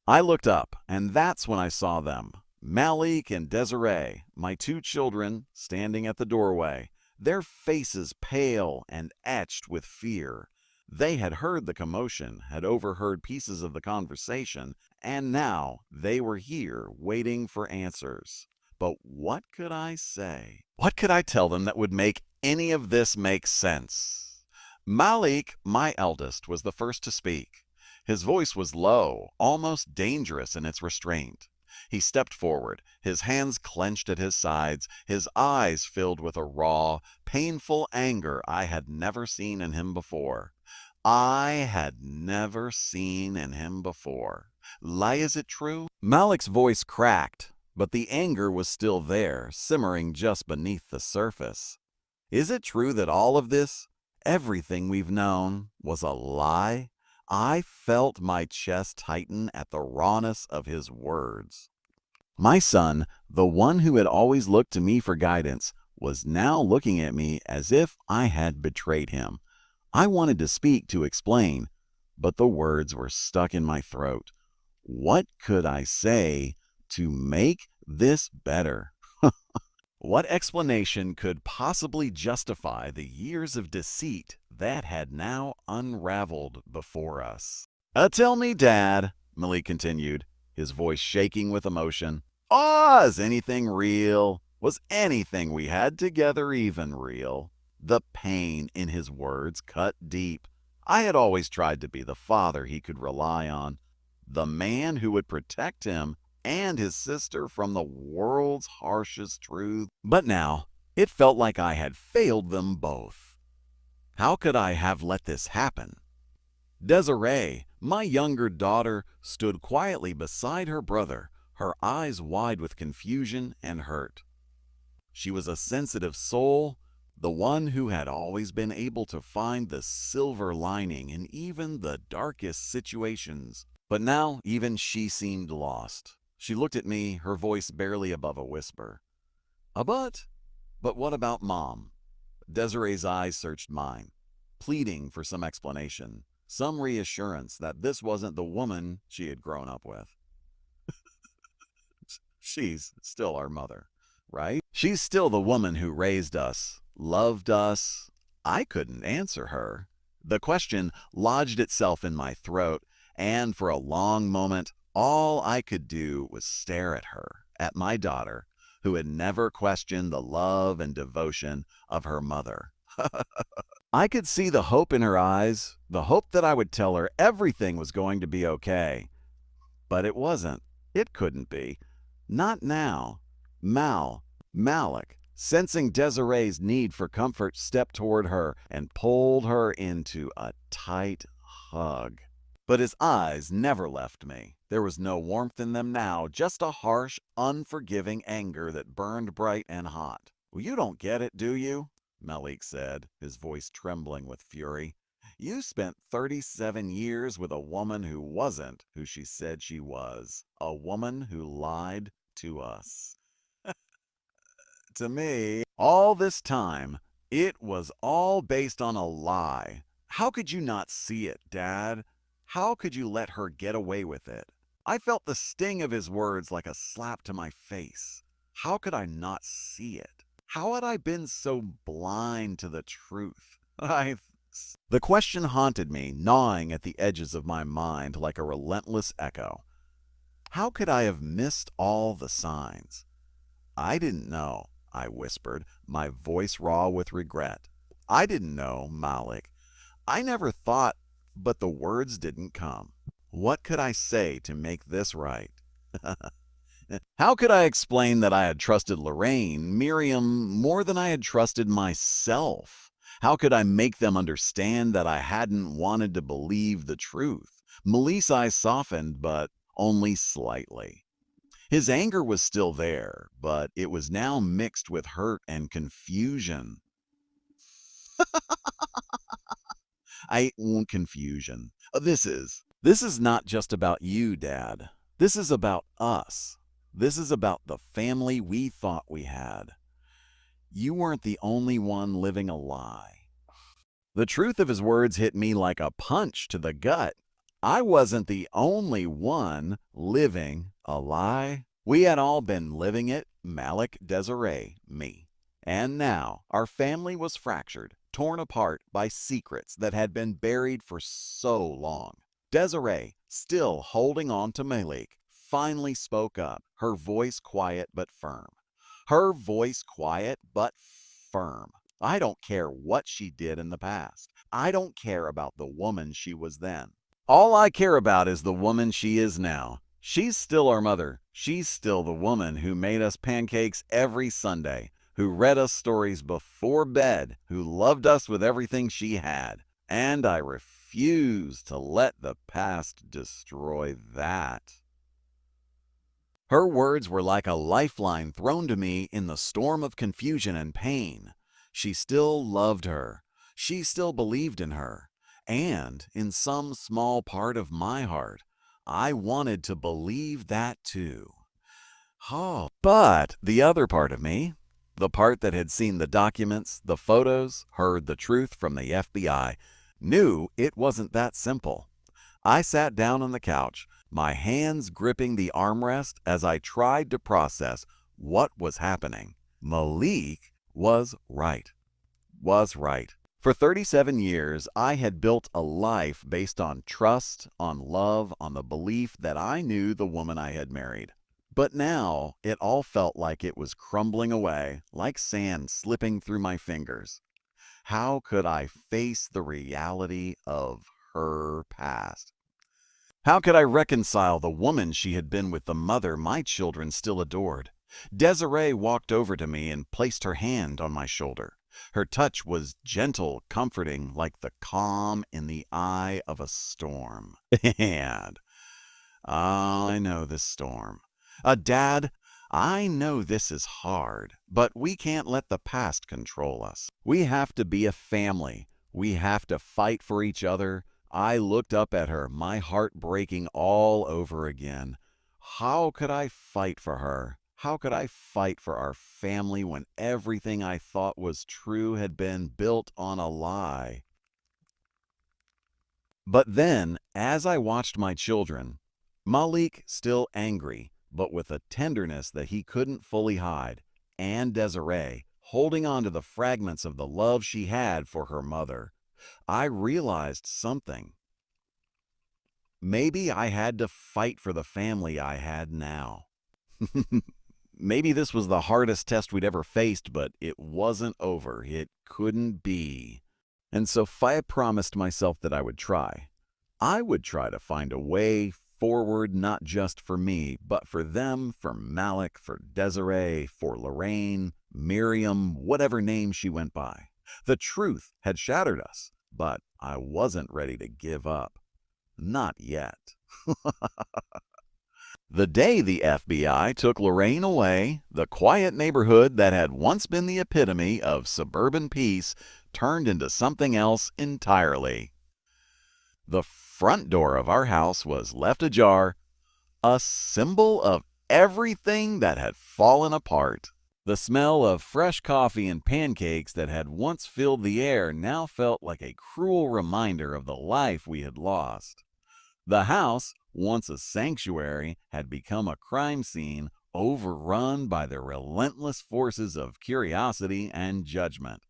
I looked up, and that's when I saw them. Malik and Desiree, my two children, standing at the doorway, their faces pale and etched with fear. They had heard the commotion, had overheard pieces of the conversation, and now they were here waiting for answers. But what could I say? What could I tell them that would make any of this make sense? Malik, my eldest, was the first to speak. His voice was low, almost dangerous in its restraint. He stepped forward, his hands clenched at his sides, his eyes filled with a raw, painful anger I had never seen in him before. I had never seen in him before. Lie, is it true? Malik's voice cracked, but the anger was still there, simmering just beneath the surface. Is it true that all of this, everything we've known, was a lie? I felt my chest tighten at the rawness of his words. My son, the one who had always looked to me for guidance, was now looking at me as if I had betrayed him. I wanted to speak to explain, but the words were stuck in my throat. What could I say to make this better? What explanation could possibly justify the years of deceit that had now unraveled before us? Tell me, Dad, Malik continued, his voice shaking with emotion. Is anything real? Was anything we had together even real? The pain in his words cut deep. I had always tried to be the father he could rely on, the man who would protect him and his sister from the world's harshest truth. But now, it felt like I had failed them both. How could I have let this happen? Desiree, my younger daughter, stood quietly beside her brother, her eyes wide with confusion and hurt. She was a sensitive soul, the one who had always been able to find the silver lining in even the darkest situations. But now even she seemed lost. She looked at me, her voice barely above a whisper. But what about Mom? Desiree's eyes searched mine, pleading for some explanation, some reassurance that this wasn't the woman she had grown up with. She's still our mother, right? She's still the woman who raised us, loved us. I couldn't answer her. The question lodged itself in my throat, and for a long moment, all I could do was stare at her, at my daughter, who had never questioned the love and devotion of her mother. I could see the hope in her eyes, the hope that I would tell her everything was going to be okay. But it wasn't. It couldn't be. Not now. Malik, sensing Desiree's need for comfort, stepped toward her and pulled her into a tight hug. But his eyes never left me. There was no warmth in them now, just a harsh, unforgiving anger that burned bright and hot. Well, you don't get it, do you? Malik said, his voice trembling with fury. You spent 37 years with a woman who wasn't who she said she was. A woman who lied to us. To me, all this time, it was all based on a lie. How could you not see it, Dad? How could you let her get away with it? I felt the sting of his words like a slap to my face. How could I not see it? How had I been so blind to the truth? The question haunted me, gnawing at the edges of my mind like a relentless echo. How could I have missed all the signs? I didn't know, I whispered, my voice raw with regret. I didn't know, Malik. I never thought, but the words didn't come. What could I say to make this right? How could I explain that I had trusted Lorraine, Miriam, more than I had trusted myself? How could I make them understand that I hadn't wanted to believe the truth? Malik's eyes softened, but only slightly. His anger was still there, but it was now mixed with hurt and confusion. Confusion. This is not just about you, Dad. This is about us. This is about the family we thought we had. You weren't the only one living a lie. The truth of his words hit me like a punch to the gut. I wasn't the only one living a lie. We had all been living it, Malik, Desiree, me. And now our family was fractured, torn apart by secrets that had been buried for so long. Desiree, still holding on to Malik, finally spoke up, her voice quiet but firm. Her voice quiet but firm. I don't care what she did in the past. I don't care about the woman she was then. All I care about is the woman she is now. She's still our mother. She's still the woman who made us pancakes every Sunday, who read us stories before bed, who loved us with everything she had. And I refuse refuse to let the past destroy that. Her words were like a lifeline thrown to me in the storm of confusion and pain. She still loved her. She still believed in her. And in some small part of my heart, I wanted to believe that too. Oh, but the other part of me, the part that had seen the documents, the photos, heard the truth from the FBI, knew it wasn't that simple. I sat down on the couch, my hands gripping the armrest as I tried to process what was happening. Malik was right. For 37 years, I had built a life based on trust, on love, on the belief that I knew the woman I had married. But now, it all felt like it was crumbling away, like sand slipping through my fingers. How could I face the reality of her past? How could I reconcile the woman she had been with the mother my children still adored? Desiree walked over to me and placed her hand on my shoulder. Her touch was gentle, comforting, like the calm in the eye of a storm. And I know this storm. Dad, I know this is hard, but we can't let the past control us. We have to be a family. We have to fight for each other. I looked up at her, my heart breaking all over again. How could I fight for her? How could I fight for our family when everything I thought was true had been built on a lie? But then, as I watched my children, Malik still angry, but with a tenderness that he couldn't fully hide, and Desiree holding on to the fragments of the love she had for her mother, I realized something. Maybe I had to fight for the family I had now. Maybe this was the hardest test we'd ever faced, but it wasn't over. It couldn't be. And so I promised myself that I would try. I would try to find a way forward, not just for me, but for them, for Malik, for Desiree, for Lorraine, Miriam, whatever name she went by. The truth had shattered us, but I wasn't ready to give up. Not yet. The day the FBI took Lorraine away, the quiet neighborhood that had once been the epitome of suburban peace turned into something else entirely. The front door of our house was left ajar, a symbol of everything that had fallen apart. The smell of fresh coffee and pancakes that had once filled the air now felt like a cruel reminder of the life we had lost. The house, once a sanctuary, had become a crime scene overrun by the relentless forces of curiosity and judgment.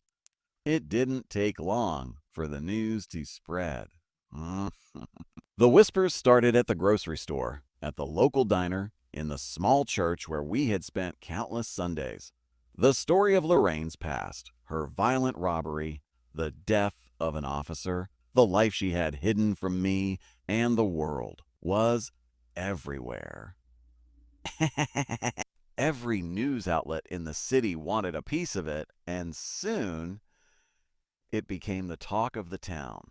It didn't take long for the news to spread. The whispers started at the grocery store, at the local diner, in the small church where we had spent countless Sundays. The story of Lorraine's past, her violent robbery, the death of an officer, the life she had hidden from me and the world, was everywhere. Every news outlet in the city wanted a piece of it, and soon it became the talk of the town.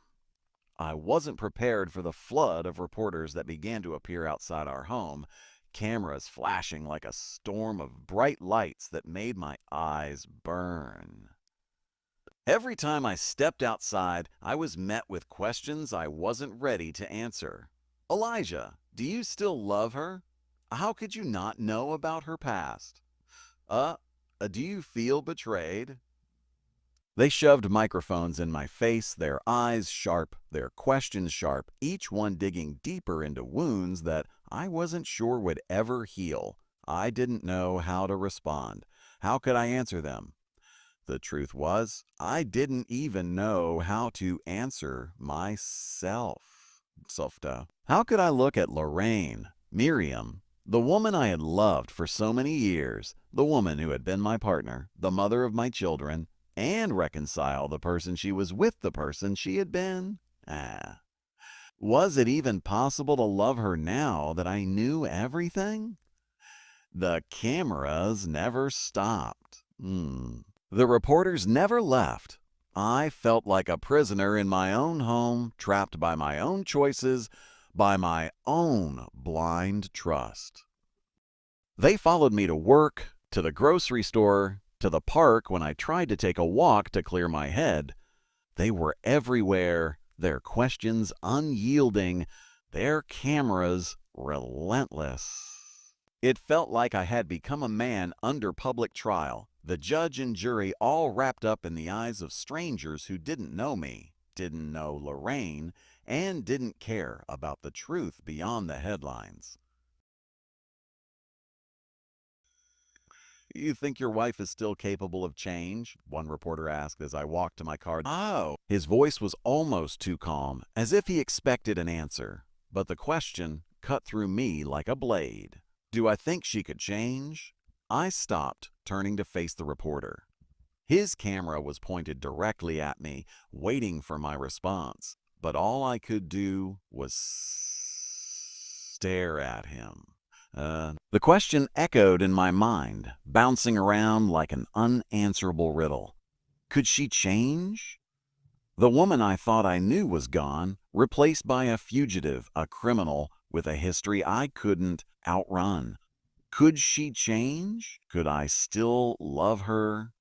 I wasn't prepared for the flood of reporters that began to appear outside our home, cameras flashing like a storm of bright lights that made my eyes burn. Every time I stepped outside, I was met with questions I wasn't ready to answer. Elijah, do you still love her? How could you not know about her past? Do you feel betrayed? They shoved microphones in my face, their eyes sharp, their questions sharp, each one digging deeper into wounds that I wasn't sure would ever heal. I didn't know how to respond. How could I answer them? The truth was, I didn't even know how to answer myself. How could I look at Lorraine, Miriam, the woman I had loved for so many years, the woman who had been my partner, the mother of my children, and reconcile the person she was with the person she had been? Was it even possible to love her now that I knew everything? The cameras never stopped. The reporters never left. I felt like a prisoner in my own home, trapped by my own choices, by my own blind trust. They followed me to work, to the grocery store, to the park when I tried to take a walk to clear my head. They were everywhere, their questions unyielding, their cameras relentless. It felt like I had become a man under public trial, the judge and jury all wrapped up in the eyes of strangers who didn't know me, didn't know Lorraine, and didn't care about the truth beyond the headlines. "You think your wife is still capable of change?" one reporter asked as I walked to my car. "Oh." His voice was almost too calm, as if he expected an answer. But the question cut through me like a blade. "Do I think she could change?" I stopped, turning to face the reporter. His camera was pointed directly at me, waiting for my response. But all I could do was stare at him. The question echoed in my mind, bouncing around like an unanswerable riddle. Could she change? The woman I thought I knew was gone, replaced by a fugitive, a criminal, with a history I couldn't outrun. Could she change? Could I still love her?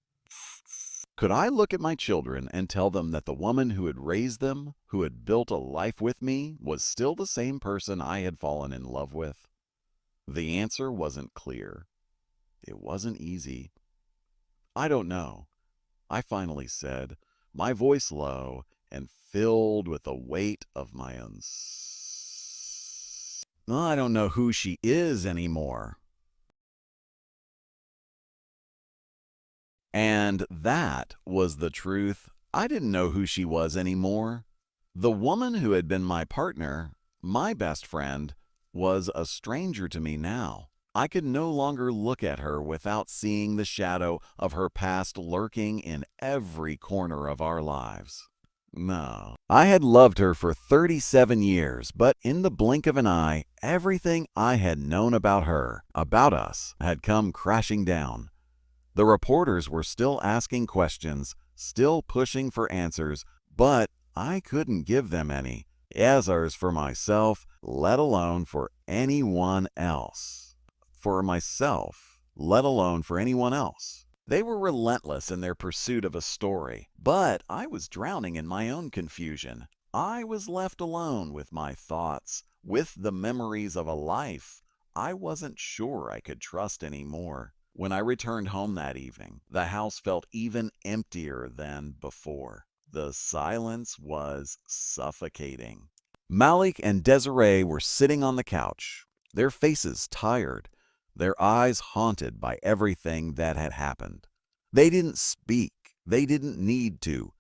Could I look at my children and tell them that the woman who had raised them, who had built a life with me, was still the same person I had fallen in love with? The answer wasn't clear. It wasn't easy. "I don't know," I finally said, my voice low and filled with the weight of my own. "I don't know who she is anymore." And that was the truth. I didn't know who she was anymore. The woman who had been my partner, my best friend, was a stranger to me now. I could no longer look at her without seeing the shadow of her past lurking in every corner of our lives. No, I had loved her for 37 years, but in the blink of an eye, everything I had known about her, about us, had come crashing down. The reporters were still asking questions, still pushing for answers, but I couldn't give them any answers for myself, let alone for anyone else. For myself, let alone for anyone else. They were relentless in their pursuit of a story, but I was drowning in my own confusion. I was left alone with my thoughts, with the memories of a life I wasn't sure I could trust anymore. When I returned home that evening, the house felt even emptier than before. The silence was suffocating. Malik and Desiree were sitting on the couch, their faces tired, their eyes haunted by everything that had happened. They didn't speak. They didn't need to.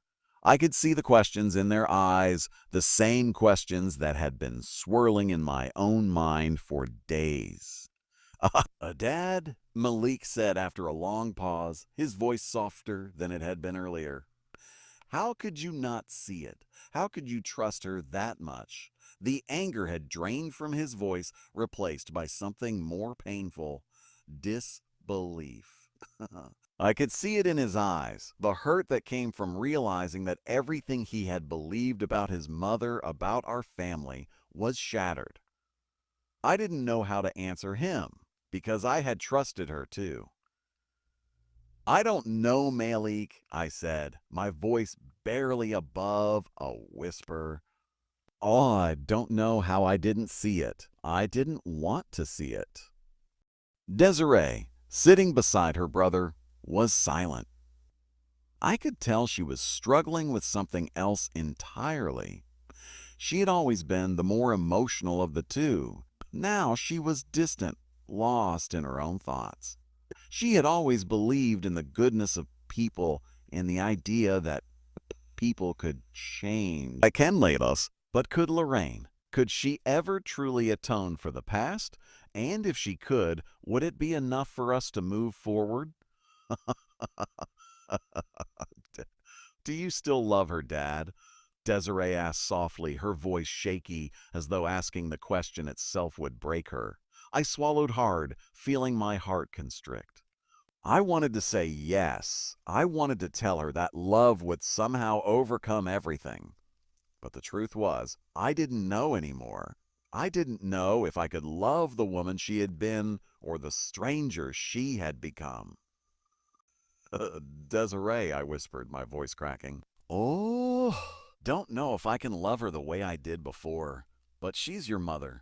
I could see the questions in their eyes, the same questions that had been swirling in my own mind for days. "Dad?" Malik said after a long pause, his voice softer than it had been earlier. "How could you not see it? How could you trust her that much?" The anger had drained from his voice, replaced by something more painful: disbelief. I could see it in his eyes, the hurt that came from realizing that everything he had believed about his mother, about our family, was shattered. I didn't know how to answer him, because I had trusted her too. "I don't know, Malik," I said, my voice barely above a whisper. "Oh, I don't know how I didn't see it. I didn't want to see it." Desiree, sitting beside her brother, was silent. I could tell she was struggling with something else entirely. She had always been the more emotional of the two. Now she was distant, lost in her own thoughts. She had always believed in the goodness of people and the idea that people could change. I can lead us, but could Lorraine? Could she ever truly atone for the past? And if she could, would it be enough for us to move forward? "Do you still love her, Dad?" Desiree asked softly, her voice shaky, as though asking the question itself would break her. I swallowed hard, feeling my heart constrict. I wanted to say yes. I wanted to tell her that love would somehow overcome everything. But the truth was, I didn't know anymore. I didn't know if I could love the woman she had been or the stranger she had become. Desiree, I whispered, my voice cracking. Oh, don't know if I can love her the way I did before, but she's your mother.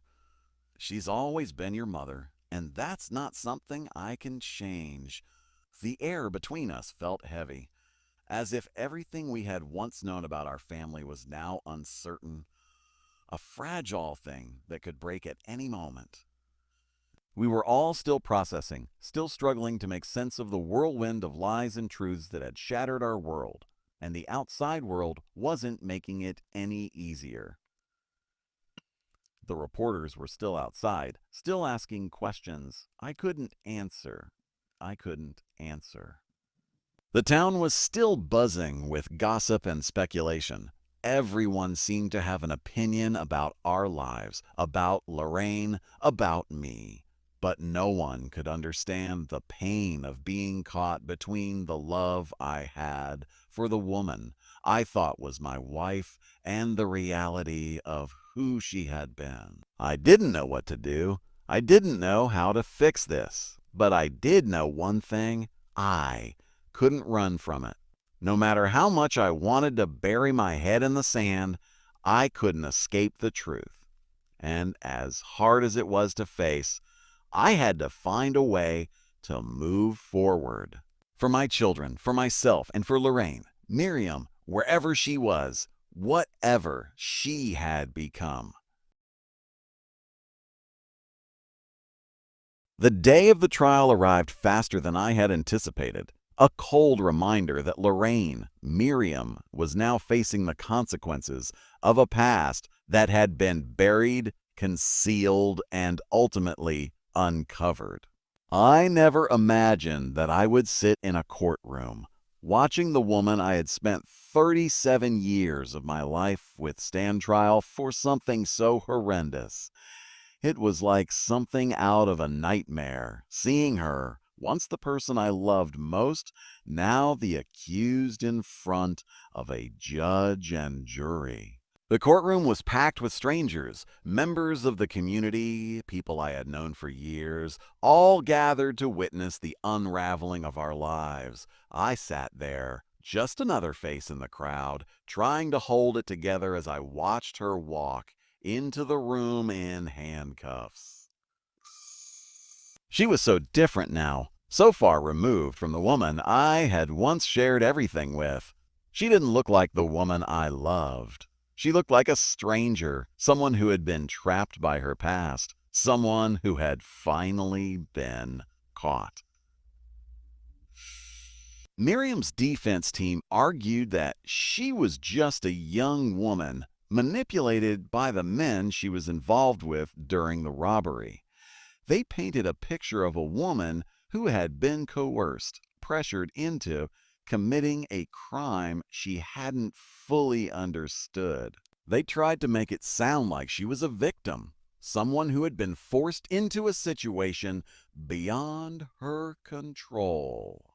She's always been your mother, and that's not something I can change. The air between us felt heavy, as if everything we had once known about our family was now uncertain, a fragile thing that could break at any moment. We were all still processing, still struggling to make sense of the whirlwind of lies and truths that had shattered our world, and the outside world wasn't making it any easier. The reporters were still outside, still asking questions. I couldn't answer. The town was still buzzing with gossip and speculation. Everyone seemed to have an opinion about our lives, about Lorraine, about me. But no one could understand the pain of being caught between the love I had for the woman I thought was my wife and the reality of who she had been. I didn't know what to do. I didn't know how to fix this. But I did know one thing. I couldn't run from it. No matter how much I wanted to bury my head in the sand, I couldn't escape the truth. And as hard as it was to face, I had to find a way to move forward. For my children, for myself, and for Lorraine, Miriam, wherever she was, whatever she had become. The day of the trial arrived faster than I had anticipated. A cold reminder that Lorraine, Miriam, was now facing the consequences of a past that had been buried, concealed, and ultimately uncovered. I never imagined that I would sit in a courtroom, watching the woman I had spent 37 years of my life with stand trial for something so horrendous. It was like something out of a nightmare, seeing her, once the person I loved most, now the accused in front of a judge and jury. The courtroom was packed with strangers, members of the community, people I had known for years, all gathered to witness the unraveling of our lives. I sat there, just another face in the crowd, trying to hold it together as I watched her walk into the room in handcuffs. She was so different now, so far removed from the woman I had once shared everything with. She didn't look like the woman I loved. She looked like a stranger, someone who had been trapped by her past, someone who had finally been caught. Miriam's defense team argued that she was just a young woman manipulated by the men she was involved with during the robbery. They painted a picture of a woman who had been coerced, pressured into committing a crime she hadn't fully understood. They tried to make it sound like she was a victim, someone who had been forced into a situation beyond her control.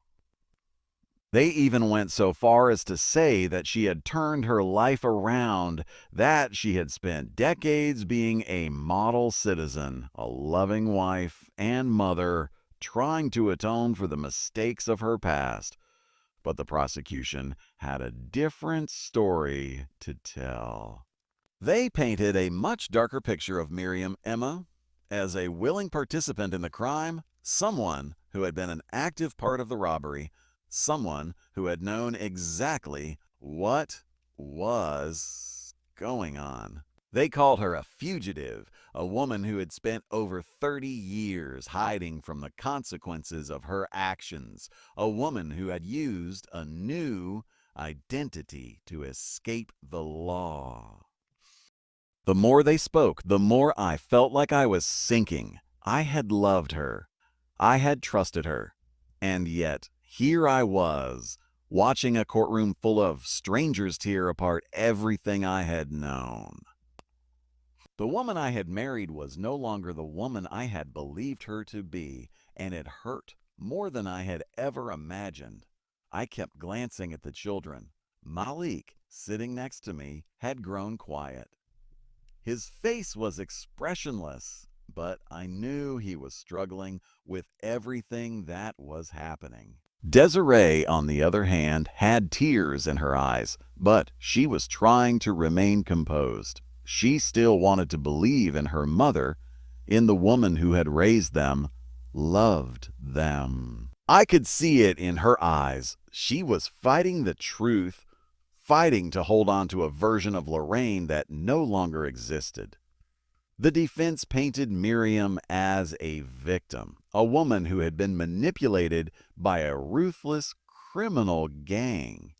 They even went so far as to say that she had turned her life around, that she had spent decades being a model citizen, a loving wife and mother, trying to atone for the mistakes of her past. But the prosecution had a different story to tell. They painted a much darker picture of Miriam Emma as a willing participant in the crime, someone who had been an active part of the robbery, someone who had known exactly what was going on. They called her a fugitive, a woman who had spent over 30 years hiding from the consequences of her actions, a woman who had used a new identity to escape the law. The more they spoke, the more I felt like I was sinking. I had loved her. I had trusted her. And yet, here I was, watching a courtroom full of strangers tear apart everything I had known. The woman I had married was no longer the woman I had believed her to be, and it hurt more than I had ever imagined. I kept glancing at the children. Malik, sitting next to me, had grown quiet. His face was expressionless, but I knew he was struggling with everything that was happening. Desiree, on the other hand, had tears in her eyes, but she was trying to remain composed. She still wanted to believe in her mother, in the woman who had raised them, loved them. I could see it in her eyes. She was fighting the truth, fighting to hold on to a version of Lorraine that no longer existed. The defense painted Miriam as a victim, a woman who had been manipulated by a ruthless criminal gang.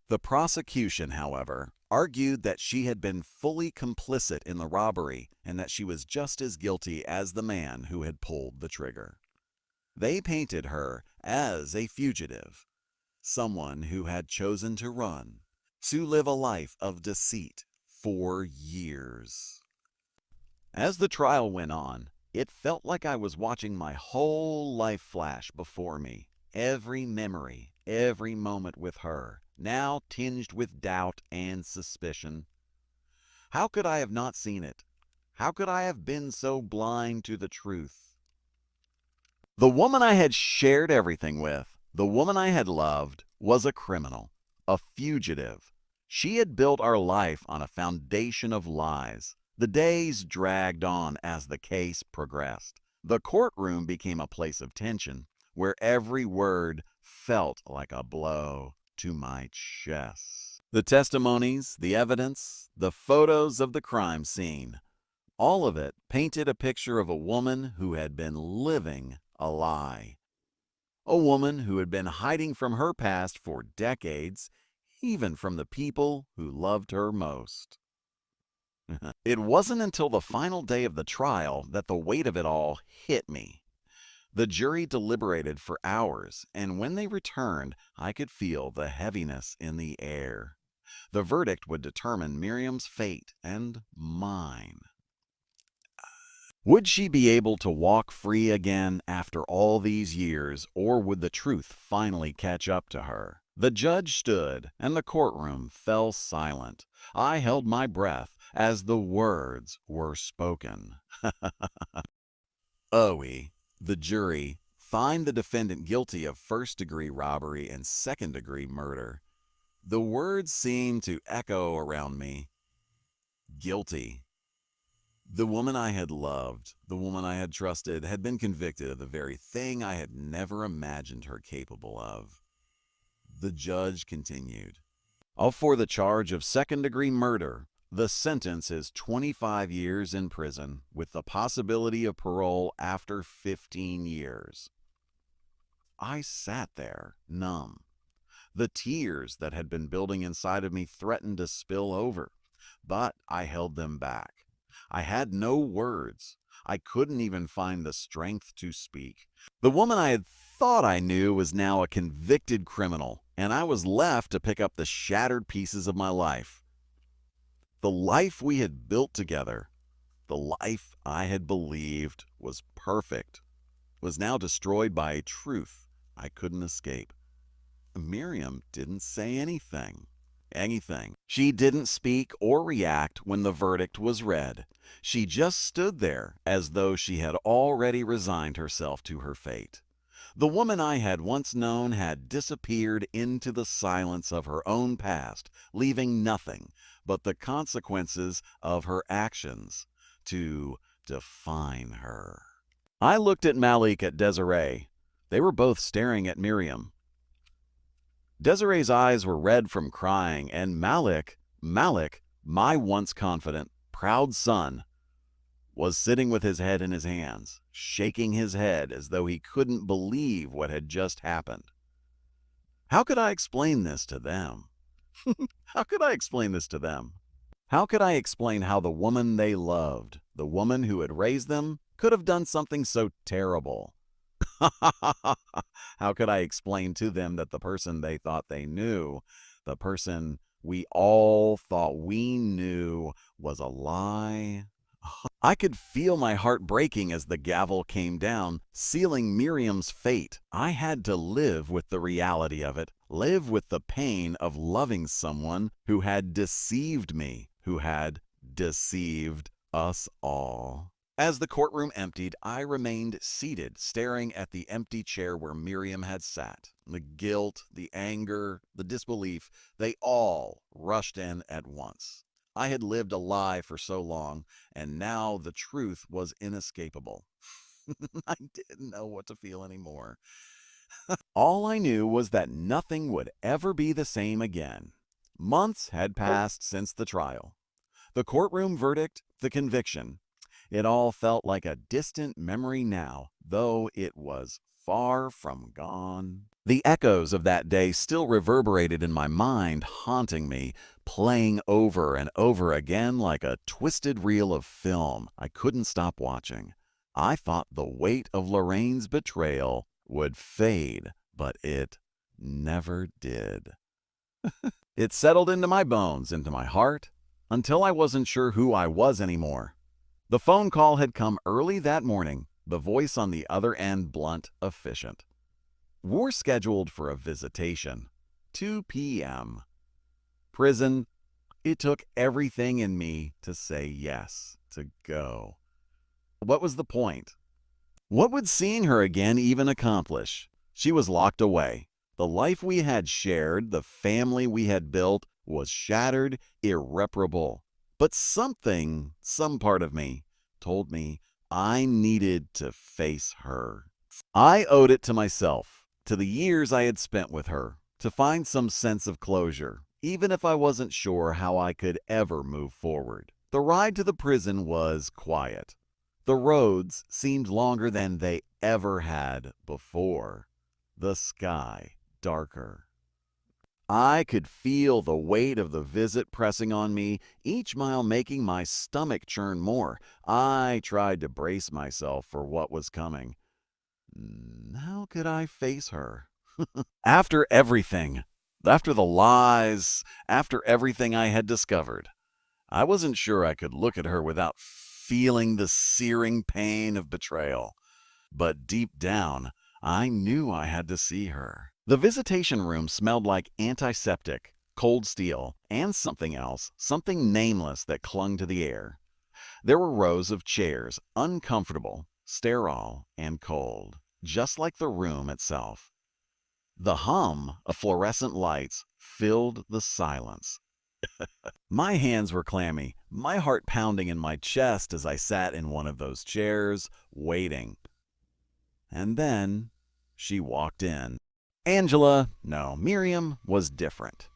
The prosecution, however, argued that she had been fully complicit in the robbery and that she was just as guilty as the man who had pulled the trigger. They painted her as a fugitive, someone who had chosen to run, to live a life of deceit for years. As the trial went on, it felt like I was watching my whole life flash before me. Every memory, every moment with her, now tinged with doubt and suspicion. How could I have not seen it? How could I have been so blind to the truth? The woman I had shared everything with, the woman I had loved, was a criminal, a fugitive. She had built our life on a foundation of lies. The days dragged on as the case progressed. The courtroom became a place of tension, where every word felt like a blow to my chest. The testimonies, the evidence, the photos of the crime scene, all of it painted a picture of a woman who had been living a lie. A woman who had been hiding from her past for decades, even from the people who loved her most. It wasn't until the final day of the trial that the weight of it all hit me. The jury deliberated for hours, and when they returned, I could feel the heaviness in the air. The verdict would determine Miriam's fate and mine. Would she be able to walk free again after all these years, or would the truth finally catch up to her? The judge stood, and the courtroom fell silent. I held my breath as the words were spoken. OE, the jury, find the defendant guilty of first-degree robbery and second-degree murder. The words seemed to echo around me. Guilty. The woman I had loved, the woman I had trusted, had been convicted of the very thing I had never imagined her capable of. The judge continued. For the charge of second-degree murder, the sentence is 25 years in prison with the possibility of parole after 15 years. I sat there, numb. The tears that had been building inside of me threatened to spill over, but I held them back. I had no words. I couldn't even find the strength to speak. The woman I had thought I knew was now a convicted criminal, and I was left to pick up the shattered pieces of my life. The life we had built together, the life I had believed was perfect, was now destroyed by a truth I couldn't escape. Miriam didn't say anything. She didn't speak or react when the verdict was read. She just stood there as though she had already resigned herself to her fate. The woman I had once known had disappeared into the silence of her own past, leaving nothing but the consequences of her actions to define her. I looked at Malik at Desiree. They were both staring at Miriam. Desiree's eyes were red from crying, and Malik, my once confident, proud son, was sitting with his head in his hands, shaking his head as though he couldn't believe what had just happened. How could I explain this to them? How could I explain this to them? How could I explain how the woman they loved, the woman who had raised them, could have done something so terrible? How could I explain to them that the person they thought they knew, the person we all thought we knew, was a lie, I could feel my heart breaking as the gavel came down, sealing Miriam's fate. I had to live with the reality of it, live with the pain of loving someone who had deceived me, who had deceived us all. As the courtroom emptied, I remained seated, staring at the empty chair where Miriam had sat. The guilt, the anger, the disbelief, they all rushed in at once. I had lived a lie for so long, and now the truth was inescapable. I didn't know what to feel anymore. All I knew was that nothing would ever be the same again. Months had passed since the trial. The courtroom verdict, the conviction. It all felt like a distant memory now, though it was far from gone. The echoes of that day still reverberated in my mind, haunting me, playing over and over again like a twisted reel of film I couldn't stop watching. I thought the weight of Lorraine's betrayal would fade, but it never did. It settled into my bones, into my heart, until I wasn't sure who I was anymore. The phone call had come early that morning, the voice on the other end blunt, efficient. We're scheduled for a visitation. 2 p.m. Prison. It took everything in me to say yes, to go. What was the point? What would seeing her again even accomplish? She was locked away. The life we had shared, the family we had built, was shattered, irreparable. But something, some part of me, told me I needed to face her. I owed it to myself, to the years I had spent with her, to find some sense of closure, even if I wasn't sure how I could ever move forward. The ride to the prison was quiet. The roads seemed longer than they ever had before. The sky darker. I could feel the weight of the visit pressing on me, each mile making my stomach churn more. I tried to brace myself for what was coming. How could I face her? After everything, after the lies, after everything I had discovered, I wasn't sure I could look at her without feeling the searing pain of betrayal. But deep down, I knew I had to see her. The visitation room smelled like antiseptic, cold steel, and something else, something nameless that clung to the air. There were rows of chairs, uncomfortable, sterile, and cold, just like the room itself. The hum of fluorescent lights filled the silence. My hands were clammy, my heart pounding in my chest as I sat in one of those chairs, waiting. And then she walked in. Miriam was different.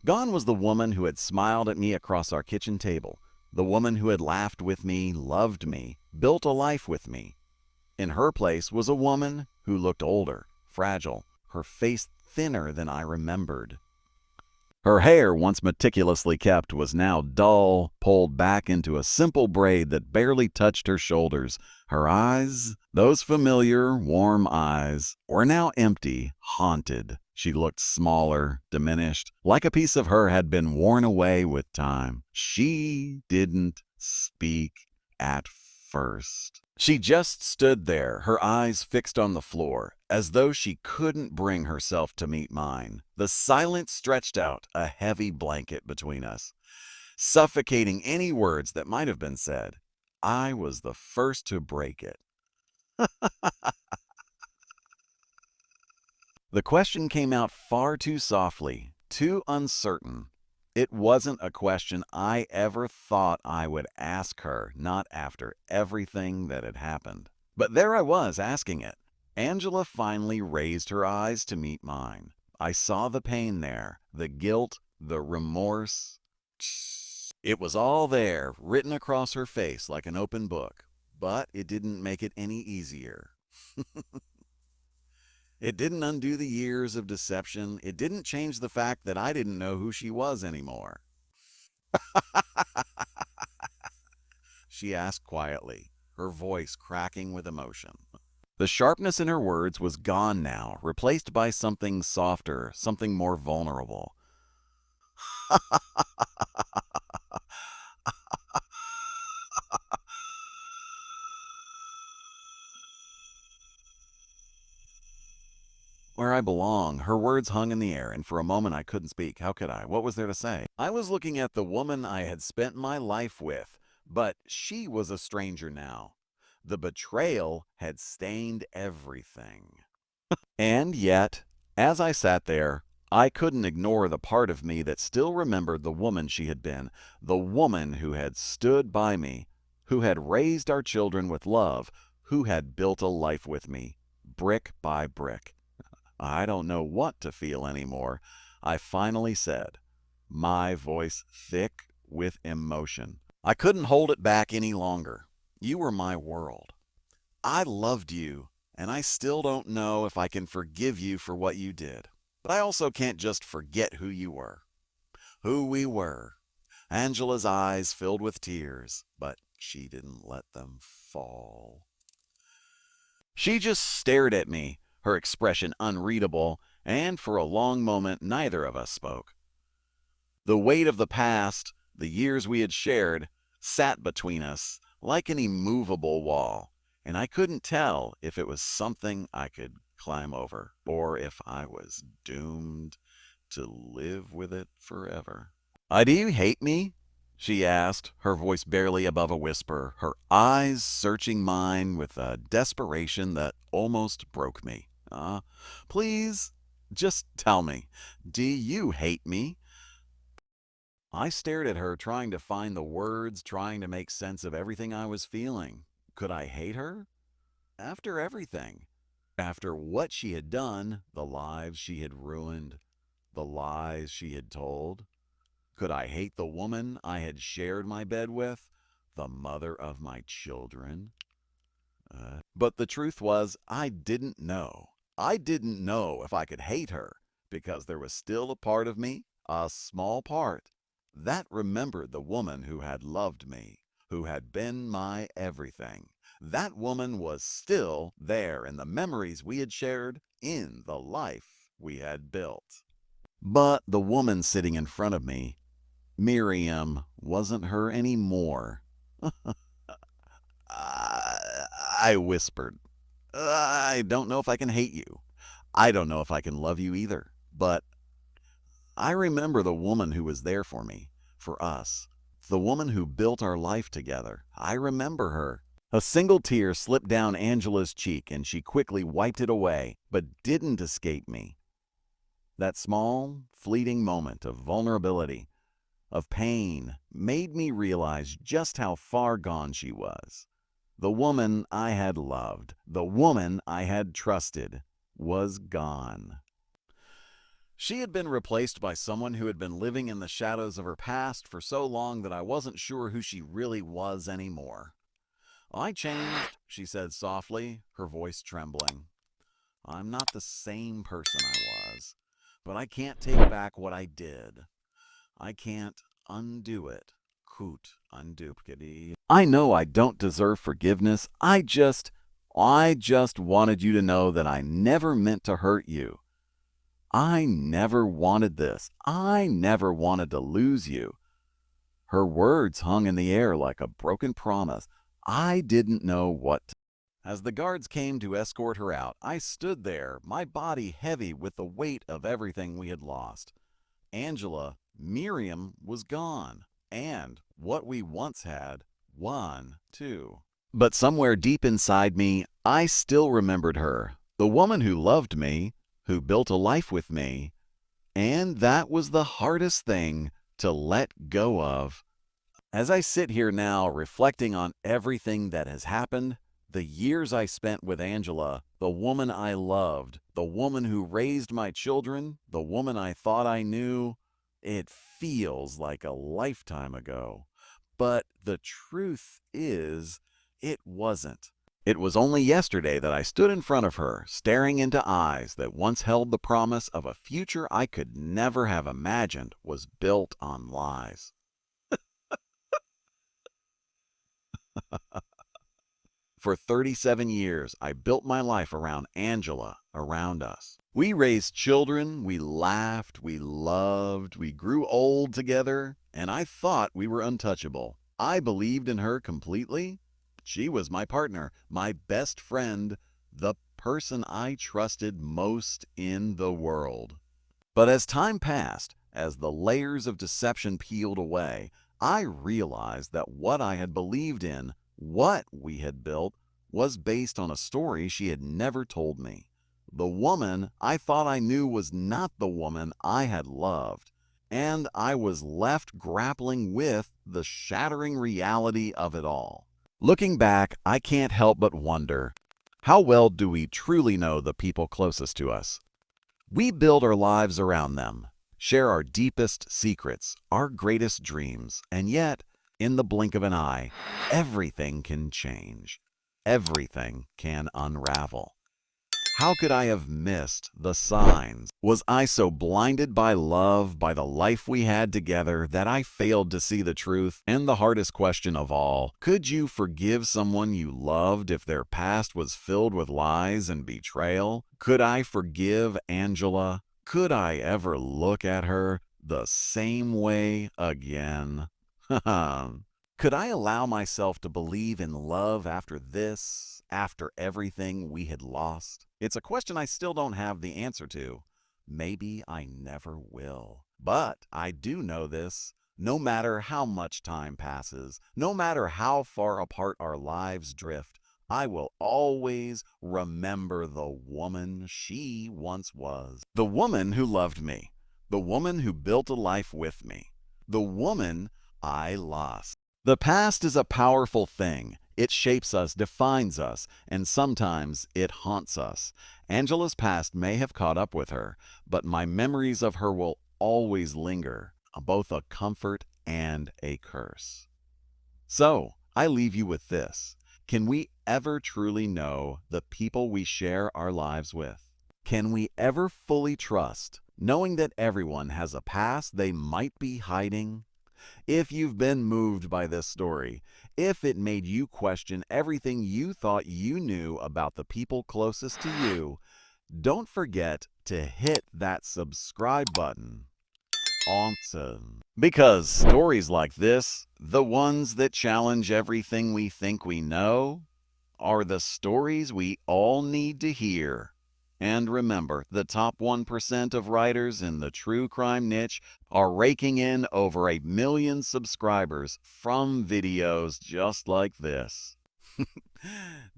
Gone was the woman who had smiled at me across our kitchen table, the woman who had laughed with me, loved me, built a life with me. In her place was a woman who looked older, fragile, her face thinner than I remembered. Her hair, once meticulously kept, was now dull, pulled back into a simple braid that barely touched her shoulders. Her eyes, those familiar, warm eyes, were now empty, haunted. She looked smaller, diminished, like a piece of her had been worn away with time. She didn't speak at first. She just stood there, her eyes fixed on the floor, as though she couldn't bring herself to meet mine. The silence stretched out, a heavy blanket between us, suffocating any words that might have been said. I was the first to break it. The question came out far too softly, too uncertain. It wasn't a question I ever thought I would ask her, not after everything that had happened. But there I was asking it. Angela finally raised her eyes to meet mine. I saw the pain there, the guilt, the remorse. It was all there, written across her face like an open book. But it didn't make it any easier. It didn't undo the years of deception. It didn't change the fact that I didn't know who she was anymore. She asked quietly, her voice cracking with emotion. The sharpness in her words was gone now, replaced by something softer, something more vulnerable. where I belong. Her words hung in the air, and for a moment I couldn't speak. How could I? What was there to say? I was looking at the woman I had spent my life with, but she was a stranger now. The betrayal had stained everything. And yet, as I sat there, I couldn't ignore the part of me that still remembered the woman she had been, the woman who had stood by me, who had raised our children with love, who had built a life with me, brick by brick. I don't know what to feel anymore, I finally said, my voice thick with emotion. I couldn't hold it back any longer. You were my world. I loved you, and I still don't know if I can forgive you for what you did. But I also can't just forget who you were. Who we were. Angela's eyes filled with tears, but she didn't let them fall. She just stared at me, her expression unreadable, and for a long moment neither of us spoke. The weight of the past, the years we had shared, sat between us like an immovable wall, and I couldn't tell if it was something I could climb over or if I was doomed to live with it forever. Do you hate me? She asked, her voice barely above a whisper, her eyes searching mine with a desperation that almost broke me. Please, just tell me, do you hate me? I stared at her, trying to find the words, trying to make sense of everything I was feeling. Could I hate her? After everything. After what she had done, the lives she had ruined, the lies she had told. Could I hate the woman I had shared my bed with, the mother of my children? But the truth was, I didn't know. I didn't know if I could hate her, because there was still a part of me, a small part, that remembered the woman who had loved me, who had been my everything. That woman was still there in the memories we had shared, in the life we had built. But the woman sitting in front of me, Miriam, wasn't her anymore. I whispered, I don't know if I can hate you. I don't know if I can love you either. But I remember the woman who was there for me, for us, the woman who built our life together. I remember her. A single tear slipped down Angela's cheek, and she quickly wiped it away, but didn't escape me. That small, fleeting moment of vulnerability, of pain, made me realize just how far gone she was. The woman I had loved, the woman I had trusted, was gone. She had been replaced by someone who had been living in the shadows of her past for so long that I wasn't sure who she really was anymore. I changed, she said softly, her voice trembling. I'm not the same person I was, but I can't take back what I did. I can't undo it. Coot undo. I know I don't deserve forgiveness. I just wanted you to know that I never meant to hurt you. I never wanted this. I never wanted to lose you. Her words hung in the air like a broken promise. I didn't know what to. As the guards came to escort her out, I stood there, my body heavy with the weight of everything we had lost. Angela, Miriam, was gone, and what we once had, won, too. But somewhere deep inside me, I still remembered her, the woman who loved me, who built a life with me, and that was the hardest thing to let go of. As I sit here now reflecting on everything that has happened, the years I spent with Angela, the woman I loved, the woman who raised my children, the woman I thought I knew, it feels like a lifetime ago. But the truth is, it wasn't. It was only yesterday that I stood in front of her, staring into eyes that once held the promise of a future I could never have imagined was built on lies. For 37 years, I built my life around Angela, around us. We raised children, we laughed, we loved, we grew old together, and I thought we were untouchable. I believed in her completely. She was my partner, my best friend, the person I trusted most in the world. But as time passed, as the layers of deception peeled away, I realized that what I had believed in, what we had built, was based on a story she had never told me. The woman I thought I knew was not the woman I had loved, and I was left grappling with the shattering reality of it all. Looking back, I can't help but wonder, how well do we truly know the people closest to us? We build our lives around them, share our deepest secrets, our greatest dreams, and yet, in the blink of an eye, everything can change. Everything can unravel. How could I have missed the signs? Was I so blinded by love, by the life we had together, that I failed to see the truth? And the hardest question of all, could you forgive someone you loved if their past was filled with lies and betrayal? Could I forgive Angela? Could I ever look at her the same way again? Could I allow myself to believe in love after this, after everything we had lost? It's a question I still don't have the answer to. Maybe I never will. But I do know this. No matter how much time passes, no matter how far apart our lives drift, I will always remember the woman she once was. The woman who loved me. The woman who built a life with me. The woman I lost. The past is a powerful thing. It shapes us, defines us, and sometimes it haunts us. Angela's past may have caught up with her, but my memories of her will always linger, both a comfort and a curse. So, I leave you with this. Can we ever truly know the people we share our lives with? Can we ever fully trust, knowing that everyone has a past they might be hiding? If you've been moved by this story, if it made you question everything you thought you knew about the people closest to you, don't forget to hit that subscribe button. Awesome. Because stories like this, the ones that challenge everything we think we know, are the stories we all need to hear. And remember, the top 1% of writers in the true crime niche are raking in over 1 million subscribers from videos just like this.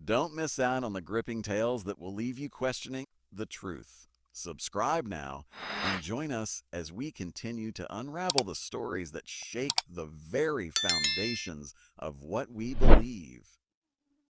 Don't miss out on the gripping tales that will leave you questioning the truth. Subscribe now and join us as we continue to unravel the stories that shake the very foundations of what we believe.